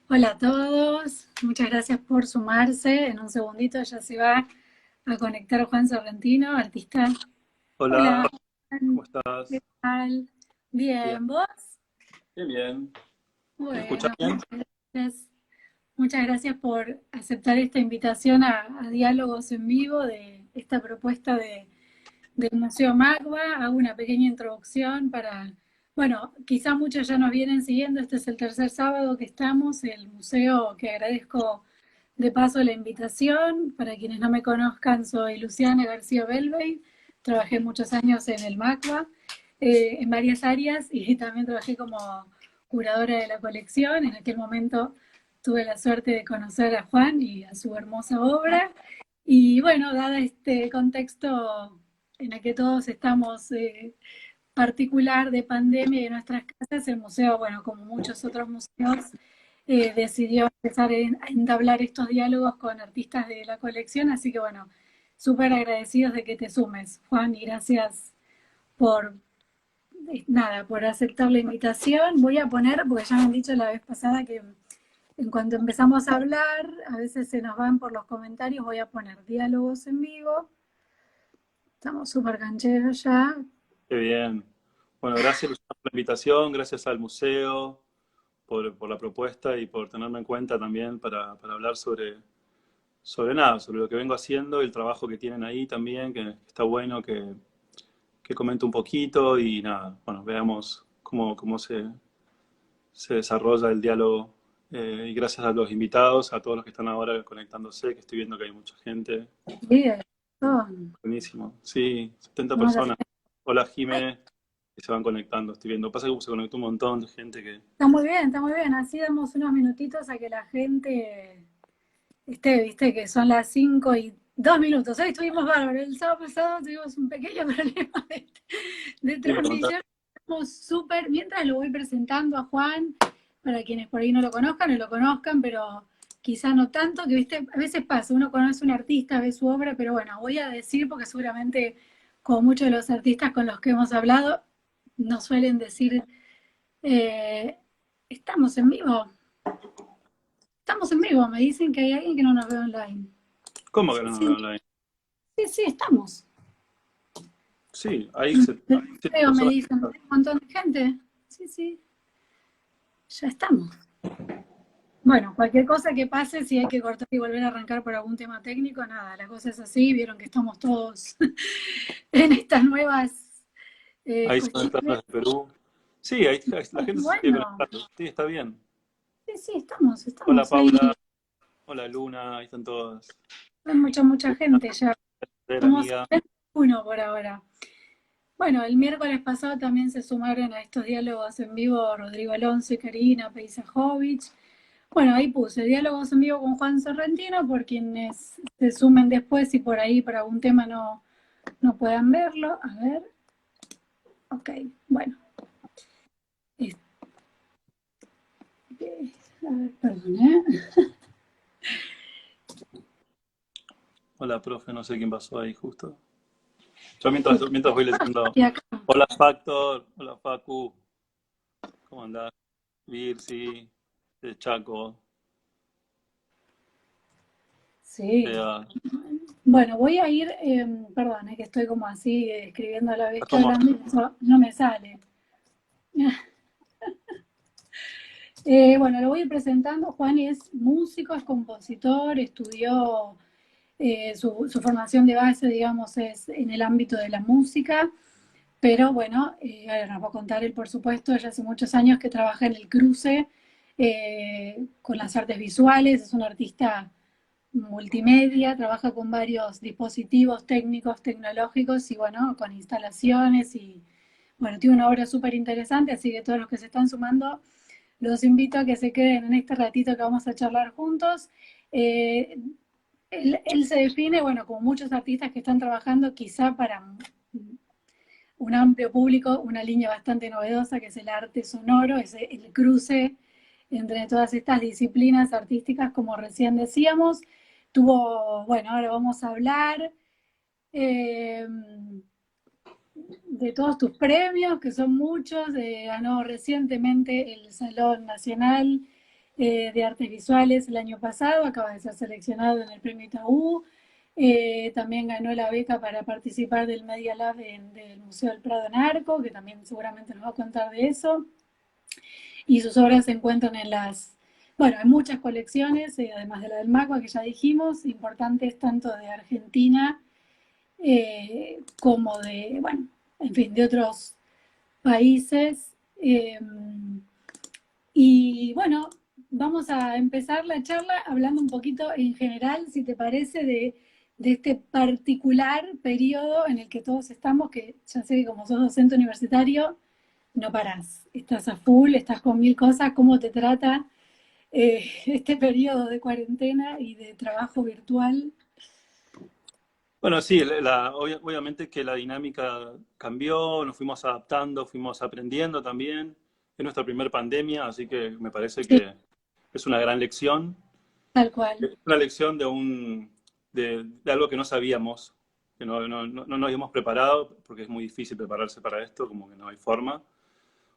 Hola a todos, muchas gracias por sumarse. En un segundito ya se va a conectar Juan Sorrentino, artista. Hola, Hola, ¿cómo Juan, ¿qué estás? tal? Bien, Bien, ¿vos? bien, bien. ¿Me escuchas Bueno, bien? gracias. Muchas gracias por aceptar esta invitación a diálogos en vivo de esta propuesta del Museo Magua. Hago una pequeña introducción para, bueno, quizá muchos ya nos vienen siguiendo, este es el tercer sábado que estamos, el museo que agradezco de paso la invitación. Para quienes no me conozcan, soy Luciana García Belvey, trabajé muchos años en el Magua, en varias áreas y también trabajé como curadora de la colección. En aquel momento tuve la suerte de conocer a Juan y a su hermosa obra. Y bueno, dada este contexto en el que todos estamos particular de pandemia y de nuestras casas, el museo, bueno, como muchos otros museos, decidió empezar a entablar estos diálogos con artistas de la colección, así que bueno, súper agradecidos de que te sumes, Juan, y gracias por, nada, por aceptar la invitación. Voy a poner, porque ya me han dicho la vez pasada que en cuanto empezamos a hablar, a veces se nos van por los comentarios, voy a poner diálogos en vivo. Estamos súper cancheros ya. Qué bien. Bueno, gracias Luciana, por la invitación, gracias al museo por la propuesta y por tenerme en cuenta también para hablar sobre nada, sobre lo que vengo haciendo y el trabajo que tienen ahí también, que está bueno que comente un poquito y nada, bueno, veamos cómo se desarrolla el diálogo. Y gracias a los invitados, a todos los que están ahora conectándose, que estoy viendo que hay mucha gente. Bien, son, Buenísimo. Sí, 70 no, personas. Hola, Jime, que se van conectando, estoy viendo. Pasa que se conectó un montón de gente que... está muy bien, está muy bien. Así damos unos minutitos a que la gente esté, viste, que son las 5:02. Hoy estuvimos bárbaros. El sábado pasado tuvimos un pequeño problema de Sí, me contaron. transmisión. Estamos súper, mientras lo voy presentando a Juan, para quienes por ahí no lo conozcan o lo conozcan, pero quizá no tanto, que viste, a veces pasa, uno conoce a un artista, ve su obra, pero bueno, voy a decir, porque seguramente como muchos de los artistas con los que hemos hablado, nos suelen decir, eh, estamos en vivo. Estamos en vivo, me dicen que hay alguien que no nos ve online. ¿Cómo que Sí, no nos sí, veo online? sí, sí, estamos. Sí, hay siete Creo, me personas. dicen, un montón de gente. Sí, sí, ya estamos. Bueno, cualquier cosa que pase, si hay que cortar y volver a arrancar por algún tema técnico, nada, la cosa es así, vieron que estamos todos en estas nuevas Ahí son cuestiones. externas de Perú. Sí, la gente se sigue Bueno, conectando. Sí, está bien. sí, sí, estamos, Hola, estamos. Paula. Hola, Luna. Ahí están todas. Hay mucha, mucha Luna, gente ya. Somos amiga. uno por ahora. Bueno, el miércoles pasado también se sumaron a estos diálogos en vivo Rodrigo Alonso y Karina Peisajovic. Bueno, ahí puse diálogos en vivo con Juan Sorrentino, por quienes se sumen después y por ahí por algún tema no puedan verlo. A ver, ok, bueno. A ver, perdón, ¿eh? Hola, profe. No sé quién pasó ahí justo. Yo mientras voy leyendo. Y acá, Hola, Factor. Hola, Facu. ¿Cómo andás? Virsi. Chaco. sí. Bea. Bueno, voy a ir, perdón, es que estoy como así escribiendo a la vez que ¿Cómo? hablando y eso no me sale. Bueno, lo voy a ir presentando. Juan es músico, es compositor, estudió su formación de base, digamos, es en el ámbito de la música, pero bueno, ahora nos va a contar él, por supuesto, ya hace muchos años que trabaja en el cruce con las artes visuales, es un artista multimedia, trabaja con varios dispositivos técnicos, tecnológicos y bueno, con instalaciones y bueno, tiene una obra súper interesante, así que todos los que se están sumando, los invito a que se queden en este ratito que vamos a charlar juntos. Eh, él se define, bueno, como muchos artistas que están trabajando quizá para un amplio público, una línea bastante novedosa que es el arte sonoro, es el cruce entre todas estas disciplinas artísticas, como recién decíamos. Tuvo, bueno, ahora vamos a hablar eh, de todos tus premios, que son muchos, ganó recientemente el Salón Nacional de Artes Visuales el año pasado, acaba de ser seleccionado en el Premio Itaú. También ganó la beca para participar del Media Lab del Museo del Prado en Arco, que también seguramente nos va a contar de eso. Y sus obras se encuentran en bueno, hay muchas colecciones, además de la del MACBA que ya dijimos, importantes tanto de Argentina como de, bueno, en fin, de otros países. Y bueno, vamos a empezar la charla hablando un poquito en general, si te parece, de este particular periodo en el que todos estamos, que ya sé que como sos docente universitario, no parás, estás a full, estás con mil cosas. ¿Cómo te trata este periodo de cuarentena y de trabajo virtual? Bueno, sí, obviamente que la dinámica cambió, nos fuimos adaptando, fuimos aprendiendo también. Es nuestra primera pandemia, así que me parece Sí, que es una gran lección. tal cual. Es una lección de algo que no sabíamos, que no nos habíamos preparado, porque es muy difícil prepararse para esto, como que no hay forma.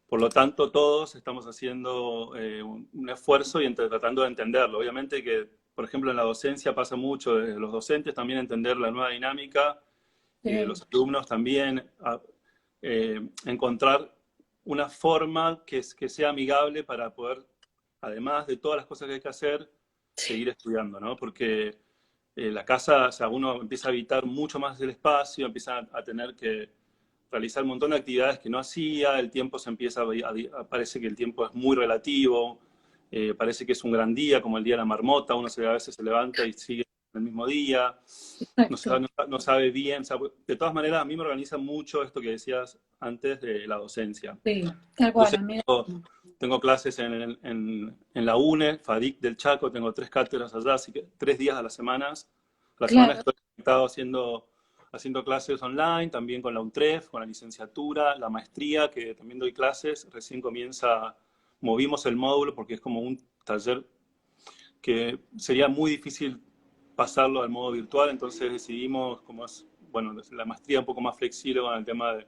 Por lo tanto, todos estamos haciendo un esfuerzo y tratando de entenderlo. Obviamente que, por ejemplo, en la docencia pasa mucho de los docentes también entender la nueva dinámica y de Sí, los alumnos también encontrar una forma que sea amigable para poder, además de todas las cosas que hay que hacer, seguir estudiando, ¿no? Porque la casa, o sea, uno empieza a habitar mucho más el espacio, empieza a tener que realizar un montón de actividades que no hacía, el tiempo se empieza parece que el tiempo es muy relativo, parece que es un gran día, como el día de la marmota, uno a veces se levanta y sigue el mismo día, exacto. no sabe bien, o sea, de todas maneras a mí me organiza mucho esto que decías antes de la docencia. Sí, tal cual, Entonces amiga. tengo clases en la UNE, FADIC del Chaco, tengo 3 cátedras allá, así que 3 días a la semana Claro, estoy conectado haciendo clases online, también con la UNTREF, con la licenciatura, la maestría, que también doy clases, recién movimos el módulo porque es como un taller que sería muy difícil pasarlo al modo virtual, entonces decidimos, como es, bueno, la maestría un poco más flexible con el tema de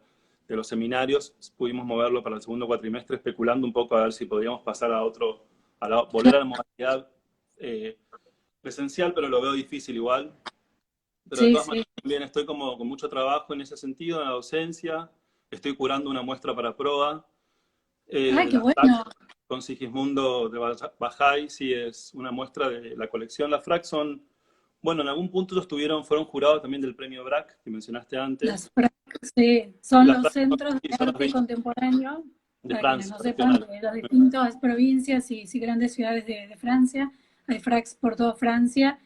los seminarios, pudimos moverlo para el segundo cuatrimestre, especulando un poco a ver si podíamos pasar volver a la modalidad eh, presencial, pero lo veo difícil igual. Pero de sí, todas sí. maneras también estoy como con mucho trabajo en ese sentido, en la docencia, estoy curando una muestra para PROA Ay, de qué la FRAC bueno. con Sigismundo de Bajay, sí es una muestra de la colección. La FRAC bueno, en algún punto fueron jurados también del premio BRAC, que mencionaste antes. Las sí, son Las los FRAC centros de sí, son las arte 20 contemporáneo, de para quienes Francia, no sepan, regional. de las distintas provincias y grandes ciudades de Francia. Hay FRACs por toda Francia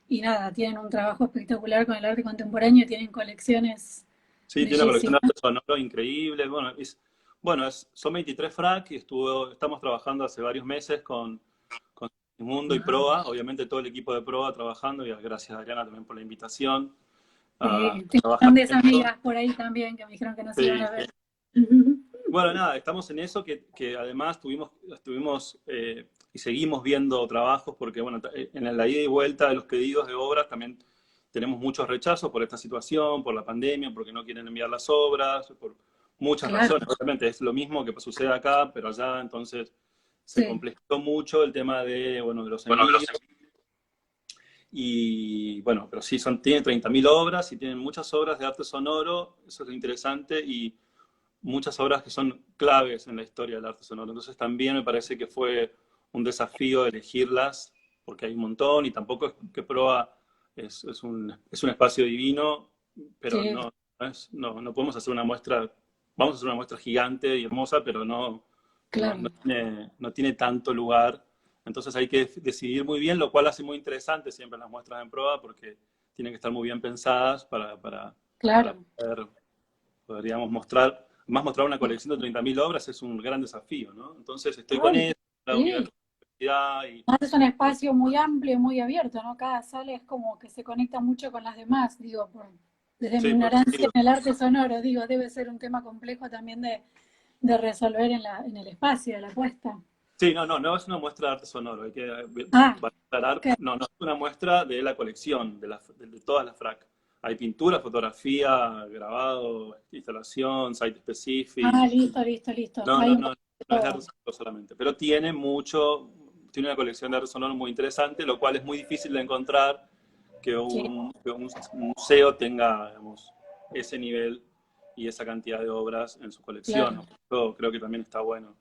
y nada, tienen un trabajo espectacular con el arte contemporáneo, tienen colecciones Sí, tiene una colección bellísimas. de arte sonoro increíble. Bueno, son 23 FRAC y estamos trabajando hace varios meses con Mundo y PROA, obviamente todo el equipo de PROA trabajando, y gracias a Adriana también por la invitación a Tengo trabajar grandes en esto. amigas por ahí también que me dijeron que nos iban Sí, a sí. ver. Bueno, nada, estamos en eso, que además estuvimos y seguimos viendo trabajos, porque bueno, en la ida y vuelta de los pedidos de obras también tenemos muchos rechazos por esta situación, por la pandemia, porque no quieren enviar las obras, por muchas Claro, razones. Obviamente es lo mismo que sucede acá, pero allá entonces se sí. complejizó mucho el tema bueno, de los envíos. Y bueno, pero sí, tienen 30.000 obras y tienen muchas obras de arte sonoro, eso es lo interesante, y muchas obras que son claves en la historia del arte sonoro. Entonces también me parece que fue un desafío elegirlas, porque hay un montón y tampoco es que Proa es un espacio divino, pero Sí, no podemos hacer una muestra, vamos a hacer una muestra gigante y hermosa, pero claro, no tiene tanto lugar. Entonces hay que decidir muy bien, lo cual hace muy interesante siempre las muestras en Proa, porque tienen que estar muy bien pensadas para claro. poder, podríamos mostrar, más mostrar una colección de 30.000 obras es un gran desafío, ¿no? Entonces estoy con Ay, eso, la sí. universidad y Es un espacio muy amplio, muy abierto, ¿no? Cada sala es como que se conecta mucho con las demás, digo, desde mi sí, por ignorancia sí, en el arte sonoro, digo, debe ser un tema complejo también de resolver en el espacio, de la puesta. sí, no es una muestra de arte sonoro, hay que Ah, aclarar, ok. no es una muestra de la colección, de todas las FRAC. Hay pintura, fotografía, grabado, instalación, site specific. Listo, listo, listo. No, Hay no, un no, poco de no es de todo. arte sonoro solamente, pero tiene mucho, tiene una colección de arte sonoro muy interesante, lo cual es muy difícil de encontrar que un museo tenga, digamos, ese nivel y esa cantidad de obras en su colección. claro. Yo creo que también está bueno.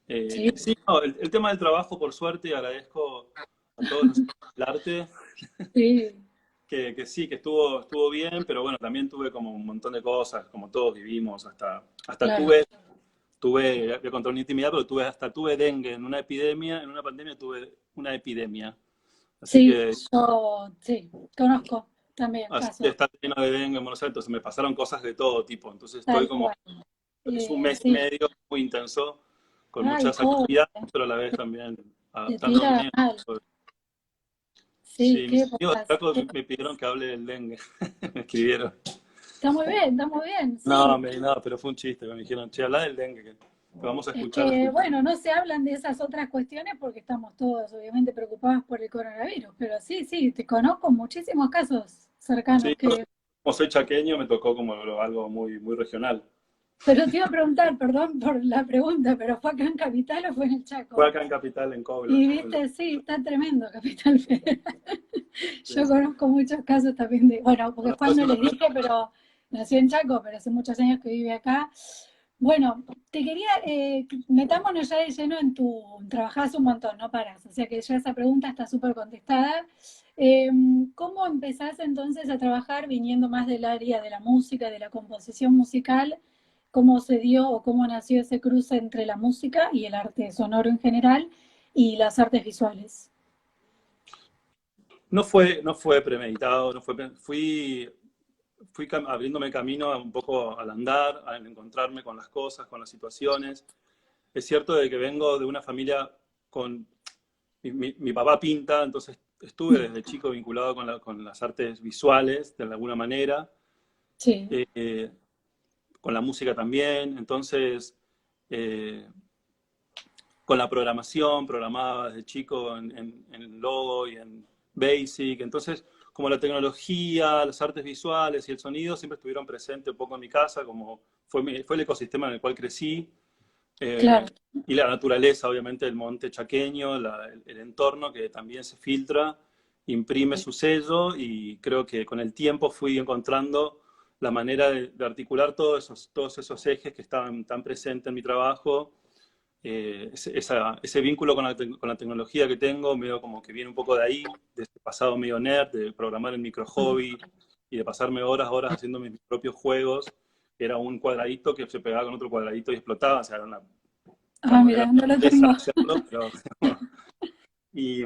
Sí, Sí, no, el tema del trabajo, por suerte, agradezco a todos los del arte, sí, que sí, que estuvo bien, pero bueno, también tuve como un montón de cosas, como todos vivimos, hasta claro. voy a contar una intimidad, pero tuve dengue en una epidemia, en una pandemia tuve una epidemia. Así Sí, que, yo sí, conozco también así que casos, está lleno de dengue en Buenos Aires, entonces me pasaron cosas de todo tipo. Entonces estoy tal como, cual. es un mes y Sí, medio muy intenso, con ay, muchas pobre, actividades, pero a la vez también te tira adaptándome. mal. Sí, Sí, mis ¿qué amigos de pasa? Chaco me pidieron que hable del dengue, me escribieron. Está muy bien, No, sí. no, pero fue un chiste, me dijeron, che, habla del dengue, que vamos a Es escuchar. que, bueno, no se hablan de esas otras cuestiones porque estamos todos obviamente preocupados por el coronavirus, pero sí, sí, te conozco muchísimos casos cercanos Sí, que... como soy chaqueño, me tocó como algo muy regional. Pero te iba a preguntar, perdón por la pregunta, ¿pero fue acá en Capital o fue en el Fue Chaco? acá en Capital, en Coblas. Y viste, sí, está tremendo Capital Federal. Sí. Yo conozco muchos casos también de, bueno, porque Bueno, Juan no les dije, pero nació en Chaco, pero hace muchos años que vive acá. Bueno, te quería, metámonos ya de lleno en tu, trabajás un montón, no paras, o sea que ya esa pregunta está súper contestada. Eh, ¿Cómo empezás entonces a trabajar viniendo más del área de la música, de la composición musical? ¿Cómo se dio o cómo nació ese cruce entre la música y el arte sonoro en general y las artes visuales? no fue premeditado, fui abriéndome camino un poco al andar, al encontrarme con las cosas, con las situaciones. Es cierto de que vengo de una familia con... Mi papá pinta, entonces estuve desde chico vinculado con las artes visuales, de alguna manera, Sí, eh, con la música también, entonces eh, con la programación, programaba desde chico en Logo y en Basic, entonces como la tecnología, las artes visuales y el sonido siempre estuvieron presentes un poco en mi casa, como fue el ecosistema en el cual crecí, claro, y la naturaleza, obviamente, el monte chaqueño, el entorno que también se filtra, imprime su sello y creo que con el tiempo fui encontrando la manera de articular todos esos ejes que estaban tan presentes en mi trabajo. Ese vínculo con la tecnología que tengo, medio como que viene un poco de ahí, de ese pasado medio nerd, de programar el micro hobby y de pasarme horas haciendo mis propios juegos. Era un cuadradito que se pegaba con otro cuadradito y explotaba, o sea, ah, era mira, no lo una tengo. hacerlo, pero... y,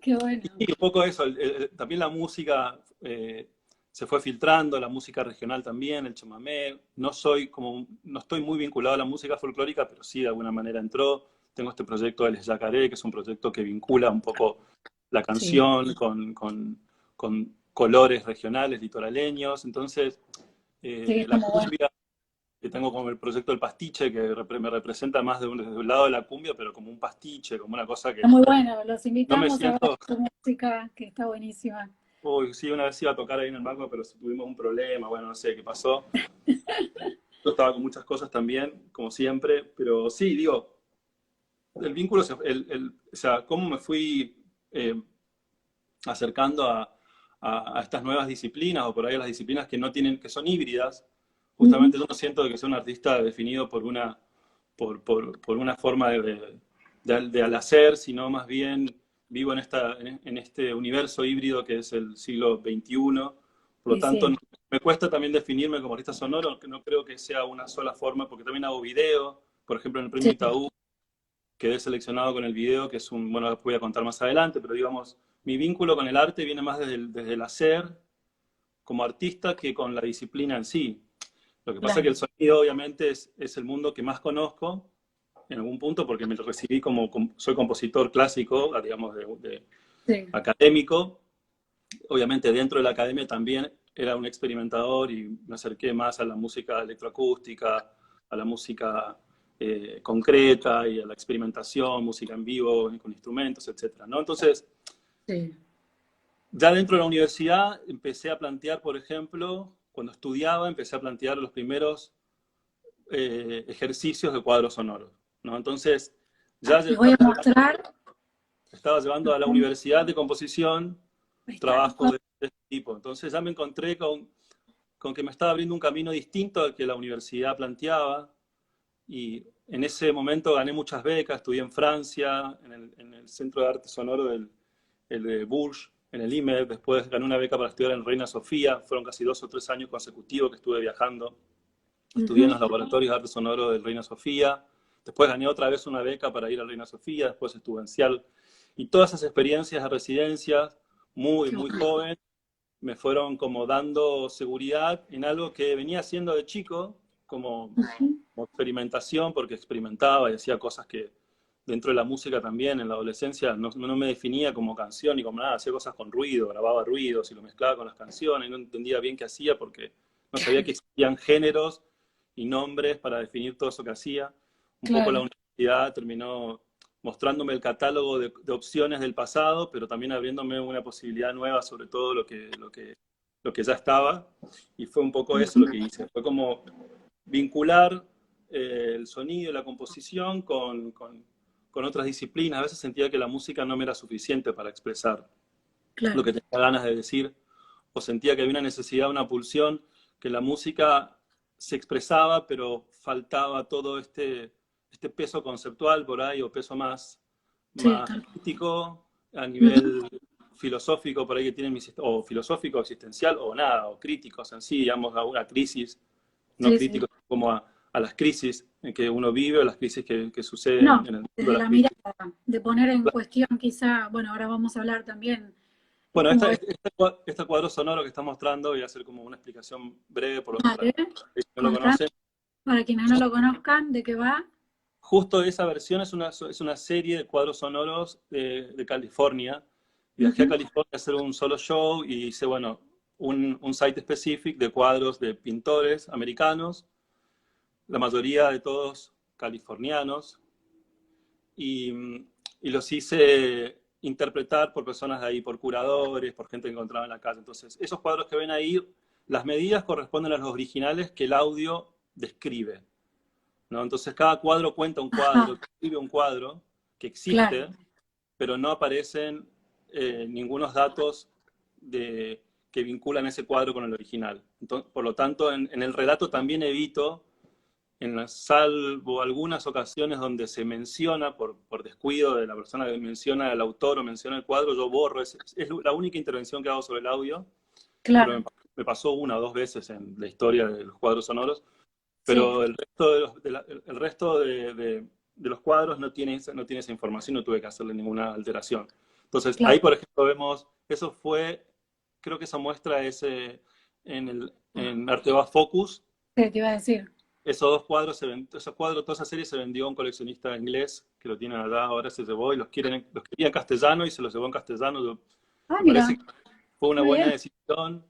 Qué bueno. y un poco eso, también la música se fue filtrando, la música regional también, el chamamé. No estoy muy vinculado a la música folclórica, pero sí de alguna manera entró. Tengo este proyecto del Yacaré, que es un proyecto que vincula un poco la Sí, canción con colores regionales, litoraleños. Entonces, sí, está la muy bueno. cumbia, que tengo como el proyecto del pastiche, que me representa más desde un lado de la cumbia, pero como un pastiche, como una cosa Está que muy bueno. Los no me invitamos a ver siento. tu música, que está buenísima. Uy, sí, una vez iba a tocar ahí en el banco, pero tuvimos un problema, bueno, no sé qué pasó. Yo estaba con muchas cosas también, como siempre, pero sí, digo, el vínculo, o sea, cómo me fui eh, acercando a estas nuevas disciplinas, o por ahí a las disciplinas que no tienen, que son híbridas. Ujú. Justamente yo no siento que sea un artista definido por una forma de al hacer, sino más bien vivo en este universo híbrido que es el siglo XXI. Por lo Y tanto, sí, me cuesta también definirme como artista sonoro, que no creo que sea una sola forma, porque también hago video. Por ejemplo, en el premio sí, Itaú quedé seleccionado con el video, que es bueno, voy a contar más adelante, pero digamos, mi vínculo con el arte viene más desde el hacer como artista que con la disciplina en sí. Lo que pasa es que claro. el sonido obviamente es el mundo que más conozco en algún punto porque me lo recibí soy compositor clásico, digamos, de Sí, académico. Obviamente dentro de la academia también era un experimentador y me acerqué más a la música electroacústica, a la música concreta y a la experimentación, música en vivo, con instrumentos, etcétera, ¿no? Entonces, sí. ya dentro de la universidad empecé a plantear, por ejemplo, cuando estudiaba, empecé a plantear los primeros ejercicios de cuadros sonoros, ¿no? Entonces, ya Les voy a llevaba mostrar. estaba llevando a la Universidad de Composición Ahí está. trabajos de este tipo. Entonces ya me encontré con que me estaba abriendo un camino distinto al que la universidad planteaba, y en ese momento gané muchas becas, estudié en Francia, en el Centro de Arte Sonoro el de Bourges, en el IMED, después gané una beca para estudiar en Reina Sofía, fueron casi 2 o 3 años consecutivos que estuve viajando, estudié en los laboratorios de arte sonoro del Reina Sofía, después gané otra vez una beca para ir al Reina Sofía, después estuve en Cial, y todas esas experiencias de residencias, muy, Qué muy bueno. joven, me fueron como dando seguridad en algo que venía haciendo de chico, como, como experimentación, porque experimentaba y hacía cosas que dentro de la música también, en la adolescencia, no me definía como canción ni como nada, hacía cosas con ruido, grababa ruidos y lo mezclaba con las canciones, y no entendía bien qué hacía porque no sabía que existían géneros y nombres para definir todo eso que hacía. Un poco la Claro, universidad terminó mostrándome el catálogo de opciones del pasado, pero también abriéndome una posibilidad nueva sobre todo lo que ya estaba. Y fue un poco eso lo que hice. Fue como vincular el sonido y la composición con otras disciplinas. A veces sentía que la música no me era suficiente para expresar lo claro. que tenía ganas de decir, o sentía que había una necesidad, una pulsión, que la música se expresaba, pero faltaba todo este peso conceptual por ahí, o peso Sí, más tal crítico, a cual. nivel filosófico, por ahí que tienen o filosófico, existencial, o nada, o críticos en sí, digamos, a una crisis, no Sí, sí. críticos como a las crisis en que uno vive, o las crisis que suceden No, en el mundo, desde las la crisis. mirada, de poner en cuestión quizá, bueno, ahora vamos a hablar también, es Bueno, como es, este cuadro sonoro que está mostrando, voy a hacer como una explicación breve para vale, los que no lo contar, conocen. para quienes no lo conozcan, de qué va. Justo esa versión es una serie de cuadros sonoros de California. Viajé a Ujú. California a hacer un solo show y hice, bueno, un site específico de cuadros de pintores americanos, la mayoría de todos californianos, y, y los hice interpretar por personas de ahí, por curadores, por gente que encontraba en la calle. Entonces, esos cuadros que ven ahí, las medidas corresponden a los originales que el audio describe, ¿no? Entonces, cada cuadro cuenta un cuadro, Ajá, describe un cuadro que claro, existe, pero no aparecen ningunos datos que vinculan ese cuadro con el original. Entonces, por lo tanto, en el relato también evito, salvo algunas ocasiones donde se menciona por descuido de la persona que menciona el autor o menciona el cuadro, yo borro. Es la única intervención que hago sobre el audio, pero claro, me pasó 1 o 2 veces en la historia de los cuadros sonoros, sí, pero el resto el resto de los cuadros no tiene esa información, no tuve que hacerle ninguna alteración. Entonces, ahí, claro. por ejemplo, vemos, eso fue, creo que esa muestra es Ah, en Arteba Focus. sí, te iba a decir. Esos cuadros, toda esa serie se vendió a un coleccionista inglés que lo tienen allá, ahora se llevó y los quería en castellano y se los llevó en castellano. Ah, Me mira, parece que fue una muy buena bien. decisión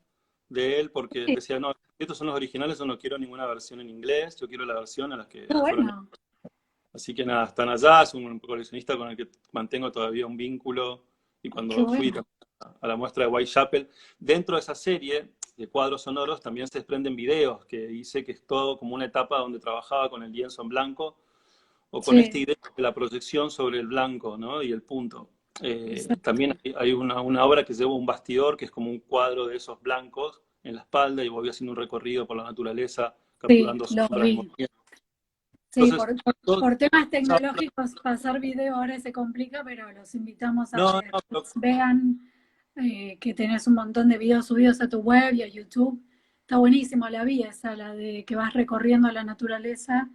de él porque Sí, decía, no, estos son los originales, yo no quiero ninguna versión en inglés, yo quiero la versión a las que qué fueron. bueno. Así que nada, están allá, es un coleccionista con el que mantengo todavía un vínculo, y Qué cuando fui bueno. a la muestra de Whitechapel, dentro de esa serie de cuadros sonoros también se desprenden videos que hice, que es todo como una etapa donde trabajaba con el lienzo en blanco, o con esta Sí, idea de la proyección sobre el blanco, ¿no? Y el punto. exacto. También hay una obra que lleva un bastidor, que es como un cuadro de esos blancos en la espalda, y voy haciendo un recorrido por la naturaleza, Sí, capturando lo sombras y vi. movimientos. Sí, Entonces, por temas esa tecnológicos pasar video ahora se complica, pero los invitamos a no, que no, después vean que tenés un montón de videos subidos a tu web y a YouTube. Está buenísimo la vía esa, la de que vas recorriendo la naturaleza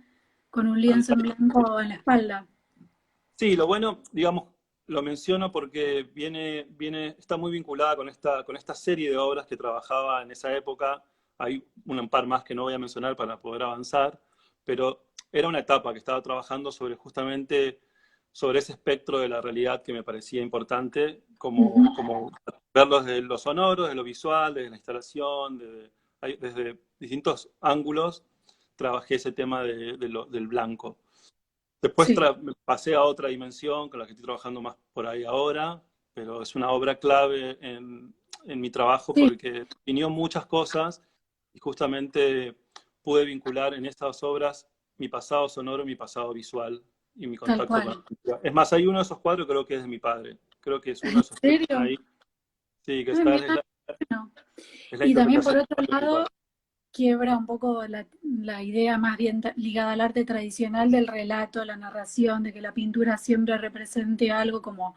con un lienzo en blanco en la espalda. sí, lo bueno, digamos, lo menciono porque está muy vinculada con esta serie de obras que trabajaba en esa época. Hay un par más que no voy a mencionar para poder avanzar, pero era una etapa que estaba trabajando sobre justamente sobre ese espectro de la realidad que me parecía importante, Ujú. como verlo desde lo sonoro, desde lo visual, desde la instalación, desde distintos ángulos, trabajé ese tema del blanco. Después Sí, me pasé a otra dimensión con la que estoy trabajando más por ahí ahora, pero es una obra clave en mi trabajo sí, porque definió muchas cosas, y justamente pude vincular en estas obras mi pasado sonoro, mi pasado visual y mi tal contacto con la cual. cultura. Es más, hay uno de esos cuadros, creo que es de mi padre. creo que es uno de esos ¿En que están serio? ahí. Sí, que Ah, está, mira, bueno. es la Y también interpretación por del otro cuadro lado, igual. quiebra un poco la idea más bien ligada al arte tradicional del relato, la narración, de que la pintura siempre represente algo como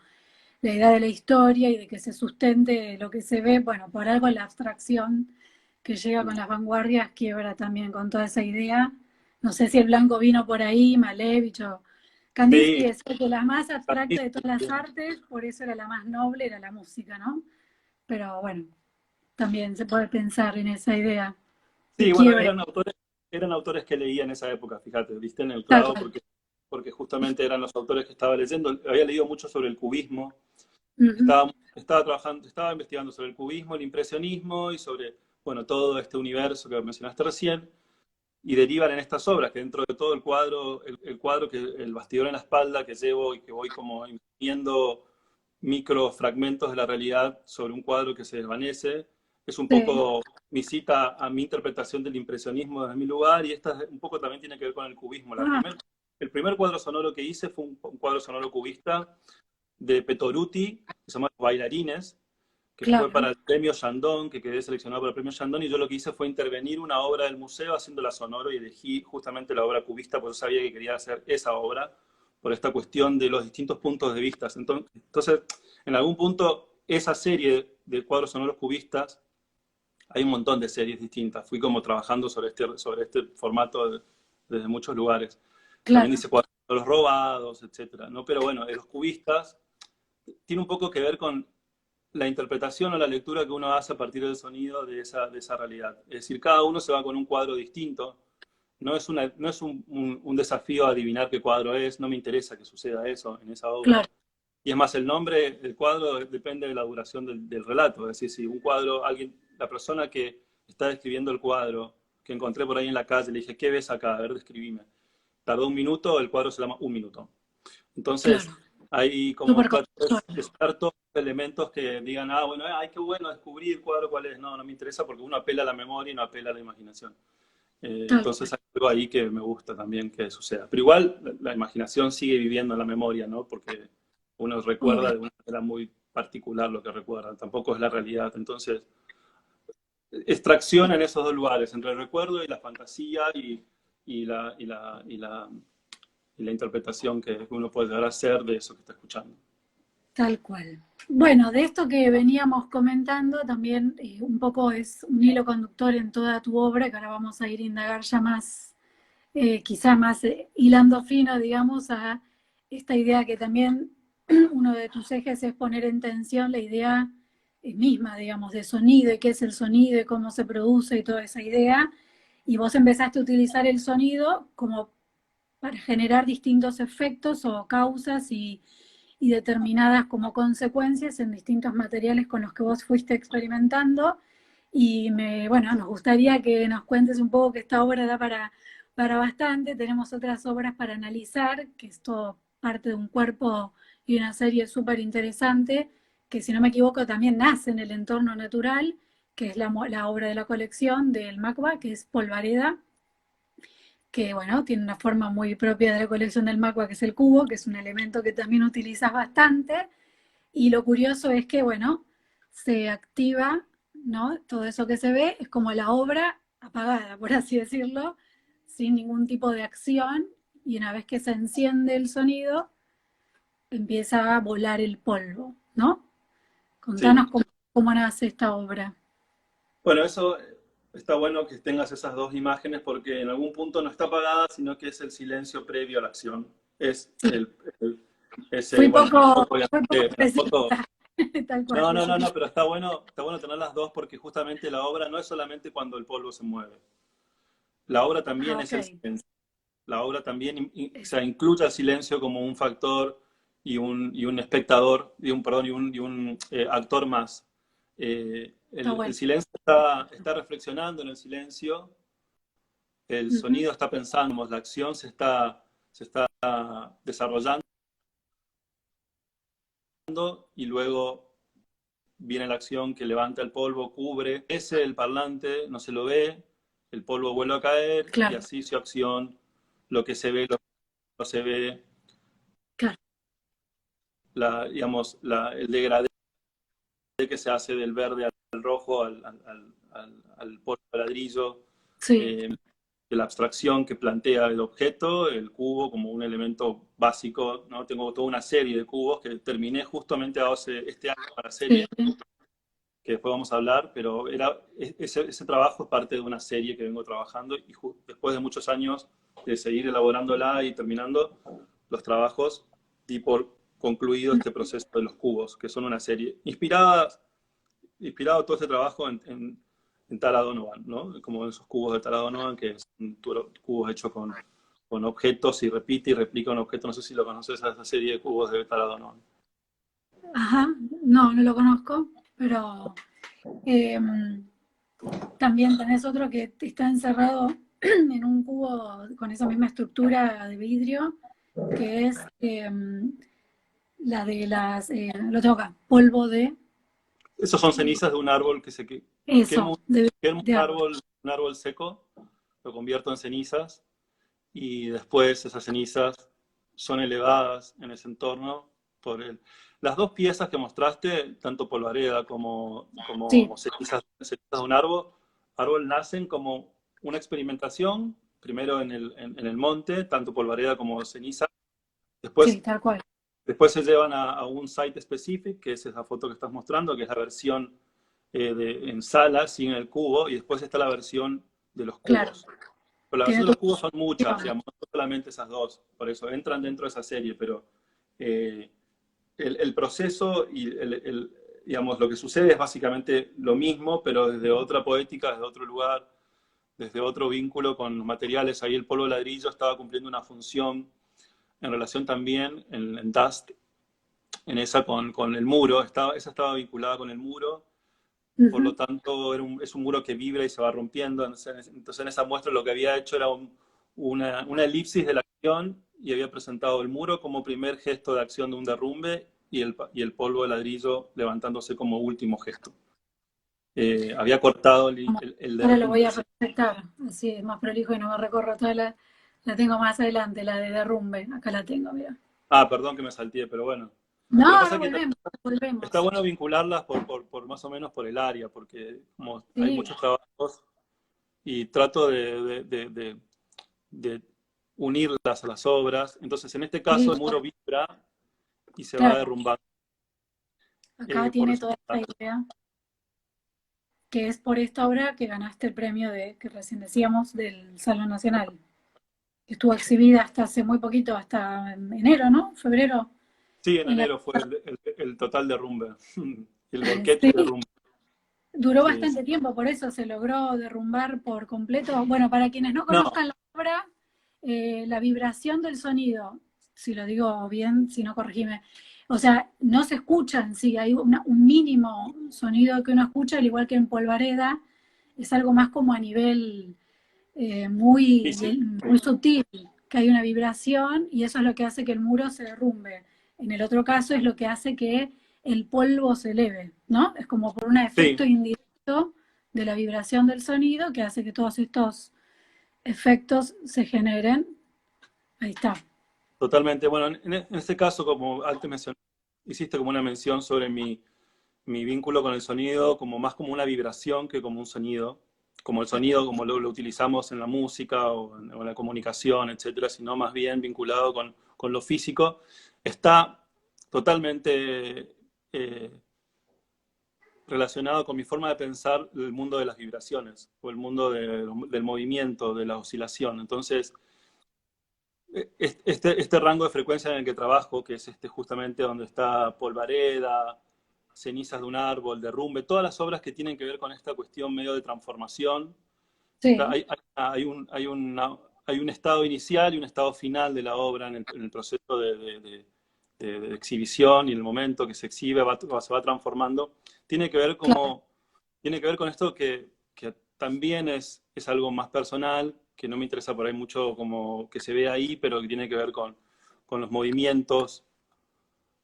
la idea de la historia y de que se sustente lo que se ve. Bueno, por algo la abstracción que llega con las vanguardias quiebra también con toda esa idea. No sé si el blanco vino por ahí, Malevich o Kandinsky, Sí, es de las más abstractas de Kandinsky todas las también. artes, por eso era la más noble, era la música, ¿no? Pero bueno, también se puede pensar en esa idea de Sí, bueno, quiebre, eran autores que leía en esa época, fíjate, viste en el tal clavo, cual. porque justamente eran los autores que estaba leyendo. Había leído mucho sobre el cubismo, Ujú. estaba trabajando, estaba investigando sobre el cubismo, el impresionismo y sobre, bueno, todo este universo que mencionaste recién, y derivan en estas obras, que dentro de todo el cuadro, el cuadro, que el bastidor en la espalda que llevo y que voy como imprimiendo micro fragmentos de la realidad sobre un cuadro que se desvanece, es un Sí. poco mi cita a mi interpretación del impresionismo desde mi lugar, y esta un poco también tiene que ver con el cubismo. Ah, El primer cuadro sonoro que hice fue un cuadro sonoro cubista de Petoruti, que se llama Los Bailarines, que fue para claro, el premio Shandong, que quedé seleccionado para el premio Shandong, y yo lo que hice fue intervenir una obra del museo haciéndola sonoro, y elegí justamente la obra cubista, porque yo sabía que quería hacer esa obra, por esta cuestión de los distintos puntos de vista. Entonces, en algún punto, esa serie de cuadros sonoros cubistas, hay un montón de series distintas, fui como trabajando sobre este formato desde muchos lugares. También claro. hice cuadros sonoros robados, etcétera, ¿no? Pero bueno, de los cubistas, tiene un poco que ver con la interpretación o la lectura que uno hace a partir del sonido de esa realidad. Es decir, cada uno se va con un cuadro distinto. No es un desafío adivinar qué cuadro es, no me interesa que suceda eso en esa obra. Claro, Y es más, el nombre, el cuadro depende de la duración del relato. Es decir, si un cuadro, la persona que está describiendo el cuadro, que encontré por ahí en la calle, le dije, ¿qué ves acá? A ver, describime. Tardó un minuto, el cuadro se llama un minuto. Entonces, claro. hay como Súper factores conceptual. expertos, elementos que digan, ah, bueno, ay, qué bueno descubrir el cuadro cuál es. No, no me interesa porque uno apela a la memoria y no apela a la imaginación. Tal Entonces cual. hay algo ahí que me gusta también que suceda. Pero igual la imaginación sigue viviendo en la memoria, ¿no? Porque uno recuerda Obvio. de una manera muy particular lo que recuerda, tampoco es la realidad. Entonces, extracción en esos dos lugares, entre el recuerdo y la fantasía y la, y la, y la, y la interpretación que uno puede llegar a hacer de eso que está escuchando. Tal cual. Bueno, de esto que veníamos comentando, también un poco es un hilo conductor en toda tu obra, que ahora vamos a ir a indagar ya más, quizá más hilando fino, digamos, a esta idea que también uno de tus ejes es poner en tensión la idea misma, digamos, de sonido y qué es el sonido y cómo se produce y toda esa idea. Y vos empezaste a utilizar el sonido como para generar distintos efectos o causas y determinadas como consecuencias en distintos materiales con los que vos fuiste experimentando. Y bueno, nos gustaría que nos cuentes un poco que esta obra da para bastante. Tenemos otras obras para analizar, que es todo parte de un cuerpo y una serie súper interesante, que si no me equivoco también nace en el entorno natural, que es la obra de la colección del MACBA, que es Polvareda, que bueno, tiene una forma muy propia de la colección del Macua, que es el cubo, que es un elemento que también utilizas bastante. Y lo curioso es que, bueno, se activa, ¿no? Todo eso que se ve es como la obra apagada, por así decirlo, sin ningún tipo de acción. Y una vez que se enciende el sonido, empieza a volar el polvo, ¿no? Sí. Contanos cómo nace esta obra. Bueno, eso está bueno que tengas esas dos imágenes porque en algún punto no está apagada, sino que es el silencio previo a la acción. Es Sí, bueno, la foto, fui poco obviamente, la foto. precisa, tal cual. No, pero está bueno tener las dos porque justamente la obra no es solamente cuando el polvo se mueve. La obra Ah, también ok. es el silencio. La obra también, o sea, incluye el silencio como un factor y un espectador, y un actor más. Está El bueno. silencio está reflexionando en el silencio, el Ujú. sonido está pensando, la acción se está desarrollando y luego viene la acción que levanta el polvo, cubre, ese el parlante, no se lo ve, el polvo vuelve a caer y Claro, así su acción, lo que se ve, lo que no se ve, claro. digamos, el degradé que se hace del verde al rojo, al polvo de ladrillo, Sí, de la abstracción que plantea el objeto, el cubo como un elemento básico, ¿no? Tengo toda una serie de cubos que terminé justamente este año para la serie, sí. que después vamos a hablar, pero ese trabajo es parte de una serie que vengo trabajando y después de muchos años de seguir elaborándola y terminando los trabajos, di por concluido este proceso de los cubos, que son una serie inspirado todo este trabajo en Tara Donovan, ¿no? Como esos cubos de Tara Donovan, que son cubos hechos con objetos y repite y replica un objeto. No sé si lo conoces, esa serie de cubos de Tara Donovan. Ajá, no, no lo conozco, pero eh, también tenés otro que está encerrado en un cubo con esa misma estructura de vidrio, que es la de lo tengo acá, polvo de Esos son cenizas de un árbol que se eso, quema de árbol. un árbol seco, lo convierto en cenizas y después esas cenizas son elevadas en ese entorno por el... Las dos piezas que mostraste, tanto polvareda Sí, como cenizas de un árbol nacen como una experimentación, primero en el monte, tanto polvareda como ceniza. sí, Después, tal cual. después se llevan a un site específico, que es esa foto que estás mostrando, que es la versión en sala, sin el cubo, y después está la versión de los Claro, cubos. Pero la tiene versión de tu los cubos son muchas, función. digamos, no solamente esas dos, por eso entran dentro de esa serie, pero eh, el proceso y digamos, lo que sucede es básicamente lo mismo, pero desde otra poética, desde otro lugar, desde otro vínculo con los materiales. Ahí el polvo de ladrillo estaba cumpliendo una función en relación también en Dust, en esa con el muro, esa estaba vinculada con el muro, por lo Ujú. tanto es un muro que vibra y se va rompiendo. Entonces en esa muestra lo que había hecho era una elipsis de la acción y había presentado el muro como primer gesto de acción de un derrumbe y el polvo de ladrillo levantándose como último gesto. Había cortado el Ahora lo derrumbe. voy a proyectar, así es más prolijo y no me recorro toda la tengo más adelante, la de derrumbe. Acá la tengo, mira. Ah, perdón que me salté, pero bueno. Lo que No, pasa no, es que volvemos, está volvemos. bueno vincularlas por más o menos por el área, porque como hay Sí, muchos trabajos y trato de unirlas a las obras. Entonces, en este sí, caso, el muro vibra y se va claro. derrumbando Acá por tiene eso. toda esta idea, que es por esta obra que ganaste el premio que recién decíamos del Salón Nacional, que estuvo exhibida hasta hace muy poquito, hasta en enero, ¿no? Febrero. Sí, en En la, enero fue el total derrumbe, el volquete y sí, derrumbe. duró Sí, sí. bastante tiempo, por eso se logró derrumbar por completo. Bueno, para quienes no No, conozcan la obra, la vibración del sonido, si lo digo bien, si no corregime, o sea, no se escucha en sí, hay un mínimo sonido que uno escucha, al igual que en Polvareda, es algo más como a nivel sí, sí, muy sutil, que hay una vibración y eso es lo que hace que el muro se derrumbe. En el otro caso es lo que hace que el polvo se eleve, ¿no? Es como por un efecto sí, indirecto de la vibración del sonido que hace que todos estos efectos se generen. Ahí está. totalmente. Bueno, en este caso, como antes mencioné, hiciste como una mención sobre mi vínculo con el sonido, como más como una vibración que como un sonido, como el sonido como lo utilizamos en la música o en la comunicación, etcétera, sino más bien vinculado con lo físico, está totalmente relacionado con mi forma de pensar el mundo de las vibraciones o el mundo del movimiento, de la oscilación. Entonces, este rango de frecuencia en el que trabajo, que es justamente donde está Polvareda, Cenizas de un árbol, Derrumbe, todas las obras que tienen que ver con esta cuestión medio de transformación, Sí, hay un estado inicial y un estado final de la obra en el proceso de exhibición y el momento que se exhibe se va transformando. Tiene que ver claro. tiene que ver con esto que también es algo más personal, que no me interesa por ahí mucho como que se ve ahí, pero que tiene que ver con los movimientos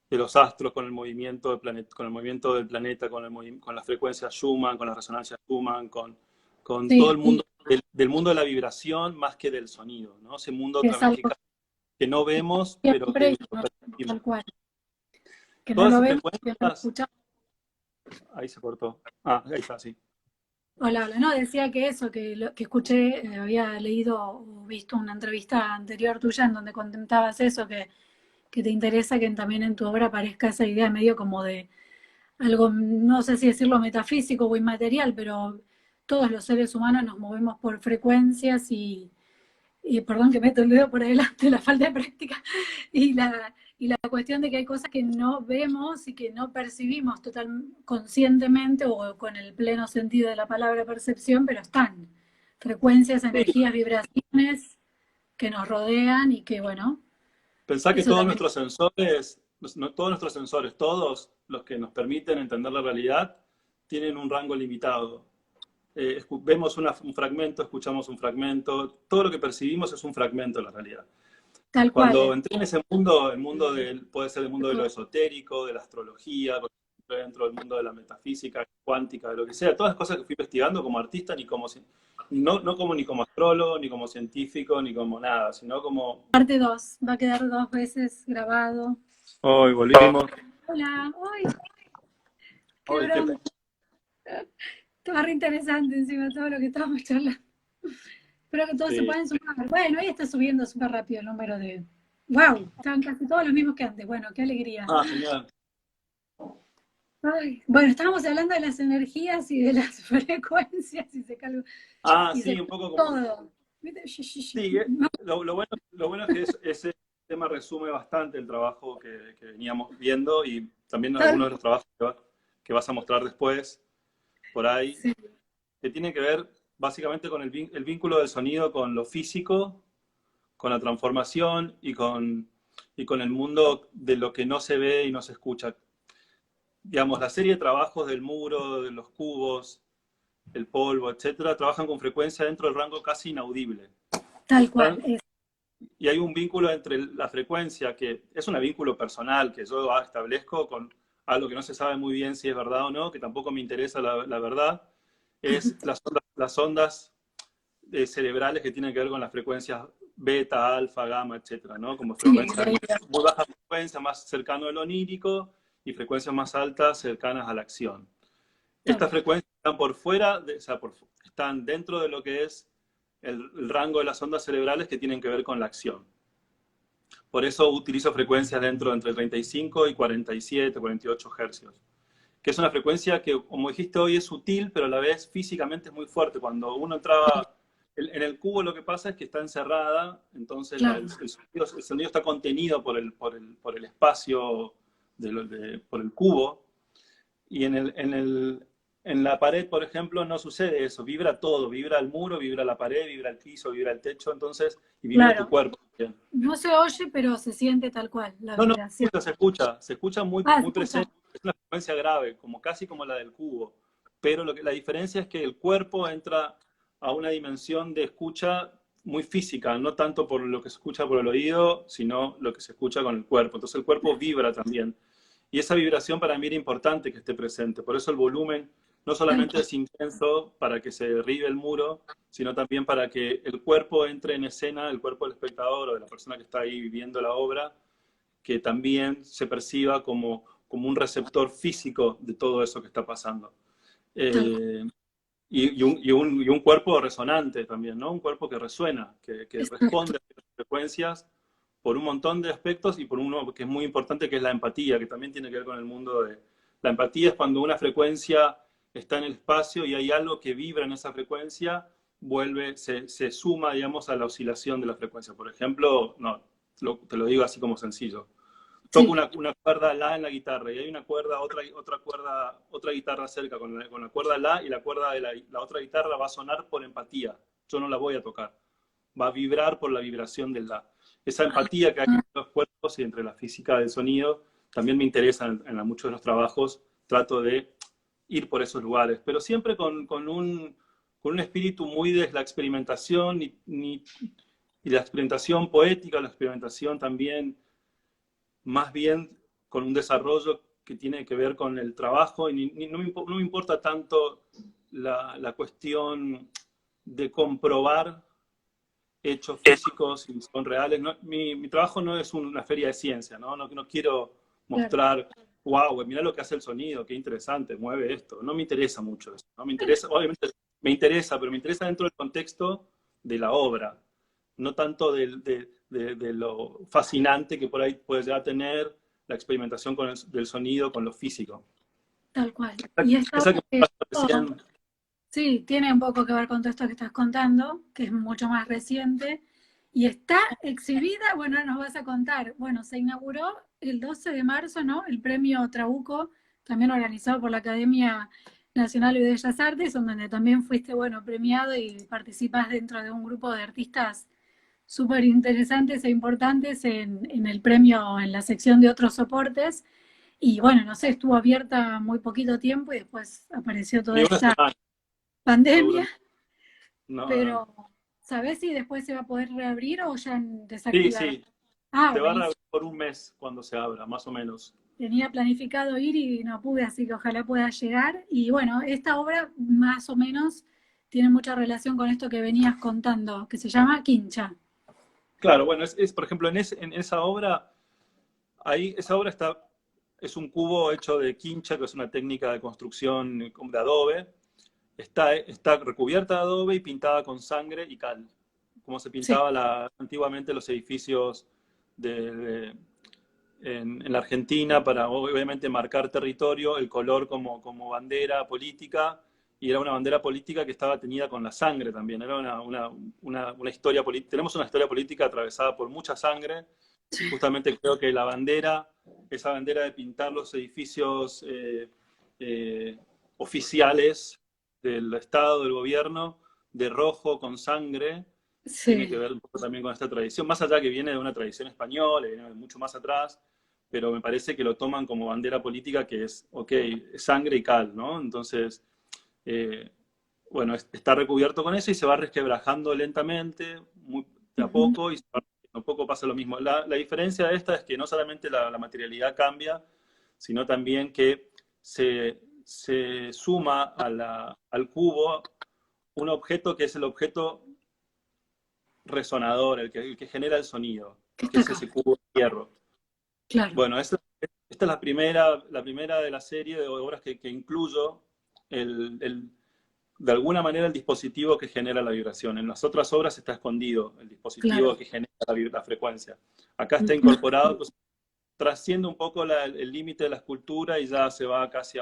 de los astros, con el movimiento con el movimiento del planeta, con las frecuencias Schumann, con las resonancias Schumann, con todo Sí, el mundo del mundo de la vibración más que del sonido, ¿no? Ese mundo es también algo que no vemos, pero siempre que y lo no, percibimos. tal cual. que no Todas lo esas vemos, que no lo frecuencias, escuchamos. ahí se cortó. Ah, ahí está, sí. Hola, hola. No, decía que eso, que lo que escuché, había leído o visto una entrevista anterior tuya en donde comentabas eso, que te interesa que también en tu obra aparezca esa idea medio como de algo, no sé si decirlo metafísico o inmaterial, pero todos los seres humanos nos movemos por frecuencias y perdón que meto el dedo por adelante, la falta de práctica, y la cuestión de que hay cosas que no vemos y que no percibimos total conscientemente o con el pleno sentido de la palabra percepción, pero están. Frecuencias, Sí, energías, vibraciones que nos rodean y que, bueno, pensá que eso todos también. nuestros sensores, todos nuestros sensores, todos los que nos permiten entender la realidad, tienen un rango limitado. Vemos un fragmento, escuchamos un fragmento, todo lo que percibimos es un fragmento de la realidad. Tal cual. Cuando entré en ese mundo, el mundo puede ser el mundo de lo esotérico, de la astrología, dentro del mundo de la metafísica, cuántica, de lo que sea, todas las cosas que fui investigando como artista, no como ni como astrólogo, ni como científico, ni como nada, sino como... Parte 2 va a quedar 2 veces grabado. Hoy volvimos. Hola, ¡ay! ¡Qué Hoy, qué bronca! Estaba re interesante encima todo lo que estábamos charlando. Espero que todos se sí. puedan sumar. Bueno, ahí está subiendo súper rápido el número de... ¡Wow! Estaban casi todos los mismos que antes. Bueno, qué alegría. Ah, genial. Ay, bueno, estábamos hablando de las energías y de las frecuencias y se calma, Ah, y se sí, un calma poco como... todo. ¿Viste? Sí, No, lo bueno es que ese tema resume bastante el trabajo que veníamos viendo y también algunos tal- de los trabajos que vas a mostrar después por ahí, sí, que tiene que ver básicamente con el vínculo del sonido con lo físico, con la transformación y con el mundo de lo que no se ve y no se escucha. Digamos, la serie de trabajos del muro, de los cubos, el polvo, etcétera, trabajan con frecuencia dentro del rango casi inaudible. tal cual. ¿Están? Y hay un vínculo entre la frecuencia, que es un vínculo personal que yo establezco con algo que no se sabe muy bien si es verdad o no, que tampoco me interesa la verdad, es las ondas cerebrales que tienen que ver con las frecuencias beta, alfa, gamma, etcétera, ¿no? Como Sí, frecuencias muy bajas frecuencias, más cercano al onírico, y frecuencias más altas, cercanas a la acción. tal Estas cual. frecuencias están por fuera, o sea, están dentro de lo que es el rango de las ondas cerebrales que tienen que ver con la acción. Por eso utilizo frecuencias dentro entre 35 y 47, 48 hercios, que es una frecuencia que, como dijiste hoy, es sutil, pero a la vez físicamente es muy fuerte. Cuando uno entraba en el cubo, lo que pasa es que está encerrada, entonces Claro. el sonido está contenido por el espacio, por el cubo, y en la pared, por ejemplo, no sucede eso, vibra todo, vibra el muro, vibra la pared, vibra el piso, vibra el techo, entonces, y vibra tu Claro. cuerpo. No se oye, pero se siente tal cual, la No, no, vibración. se escucha muy, Ah, se muy escucha. presente, es una frecuencia grave, casi como la del cubo, pero la diferencia es que el cuerpo entra a una dimensión de escucha muy física, no tanto por lo que se escucha por el oído, sino lo que se escucha con el cuerpo. Entonces el cuerpo vibra también. Y esa vibración para mí era importante que esté presente. Por eso el volumen no Tal solamente cual. es intenso para que se derribe el muro, sino también para que el cuerpo entre en escena, el cuerpo del espectador o de la persona que está ahí viviendo la obra, que también se perciba como un receptor físico de todo eso que está pasando. Tal cual. Eh, y un cuerpo resonante también, ¿no? Un cuerpo que resuena, que Exacto. responde a las frecuencias por un montón de aspectos y por uno que es muy importante, que es la empatía, que también tiene que ver con el mundo de... La empatía es cuando una frecuencia está en el espacio y hay algo que vibra en esa frecuencia, se suma, digamos, a la oscilación de la frecuencia. Por ejemplo, no, te lo digo así como sencillo. Toco Sí. una cuerda La en la guitarra y hay una cuerda, otra cuerda, otra guitarra cerca con la cuerda La, y la cuerda de la otra guitarra va a sonar por empatía. Yo no la voy a tocar. Va a vibrar por la vibración del La. Esa empatía que hay entre los cuerpos y entre la física del sonido también me interesa en muchos de los trabajos. Trato de ir por esos lugares, pero siempre con un espíritu muy de la experimentación y la experimentación poética, la experimentación también más bien con un desarrollo que tiene que ver con el trabajo y no me importa tanto la cuestión de comprobar hechos físicos si son reales. No, mi trabajo no es una feria de ciencia, ¿no? No quiero Claro. mostrar wow, mirá lo que hace el sonido, qué interesante, mueve esto. No me interesa mucho eso, no me interesa, obviamente me interesa, pero me interesa dentro del contexto de la obra, no tanto de lo fascinante que por ahí puede llegar a tener la experimentación con del sonido, con lo físico. tal cual. Y esta Esa que obra que recién, sí, tiene un poco que ver con todo esto que estás contando, que es mucho más reciente, y está exhibida, bueno, nos vas a contar, bueno, se inauguró el 12 de marzo, ¿no? El premio Trabuco, también organizado por la Academia Nacional de Bellas Artes, donde también fuiste, bueno, premiado y participas dentro de un grupo de artistas súper interesantes e importantes en el premio, en la sección de otros soportes. Y bueno, no sé, estuvo abierta muy poquito tiempo y después apareció toda ni una esta semana, no duró, pandemia, no, no. pero ¿sabés si después se va a poder reabrir o ya Sí, desactivaron? sí, Ah, se va a buenísimo. reabrir por un mes cuando se abra, más o menos. Tenía planificado ir y no pude, así que ojalá pueda llegar. Y bueno, esta obra más o menos tiene mucha relación con esto que venías contando, que se llama Quincha. Claro, bueno, por ejemplo, en esa obra, ahí, esa obra es un cubo hecho de quincha, que es una técnica de construcción de adobe. Está recubierta de adobe y pintada con sangre y cal, como se Sí, pintaba antiguamente los edificios en la Argentina para obviamente marcar territorio, el color como bandera política, y era una bandera política que estaba teñida con la sangre también, era una historia política, tenemos una historia política atravesada por mucha sangre, y justamente creo que la bandera, esa bandera de pintar los edificios eh, oficiales del Estado, del gobierno, de rojo con sangre, tiene que sí, ver un poco también con esta tradición, más allá que viene de una tradición española, viene de mucho más atrás, pero me parece que lo toman como bandera política que es, ok, sangre y cal, ¿no? Entonces, eh, bueno, está recubierto con eso y se va resquebrajando lentamente, muy, de a ujú, poco, y un poco pasa lo mismo. La diferencia de esta es que no solamente la materialidad cambia, sino también que se suma al cubo un objeto que es el objeto resonador, el que genera el sonido, que que está es acá, ese cubo de hierro. claro, Bueno, esta es la primera de la serie de obras que incluyo de alguna manera el dispositivo que genera la vibración. En las otras obras está escondido el dispositivo claro. que genera la frecuencia. Acá está Ujú. incorporado, entonces trasciende un poco el límite de la escultura y ya se va casi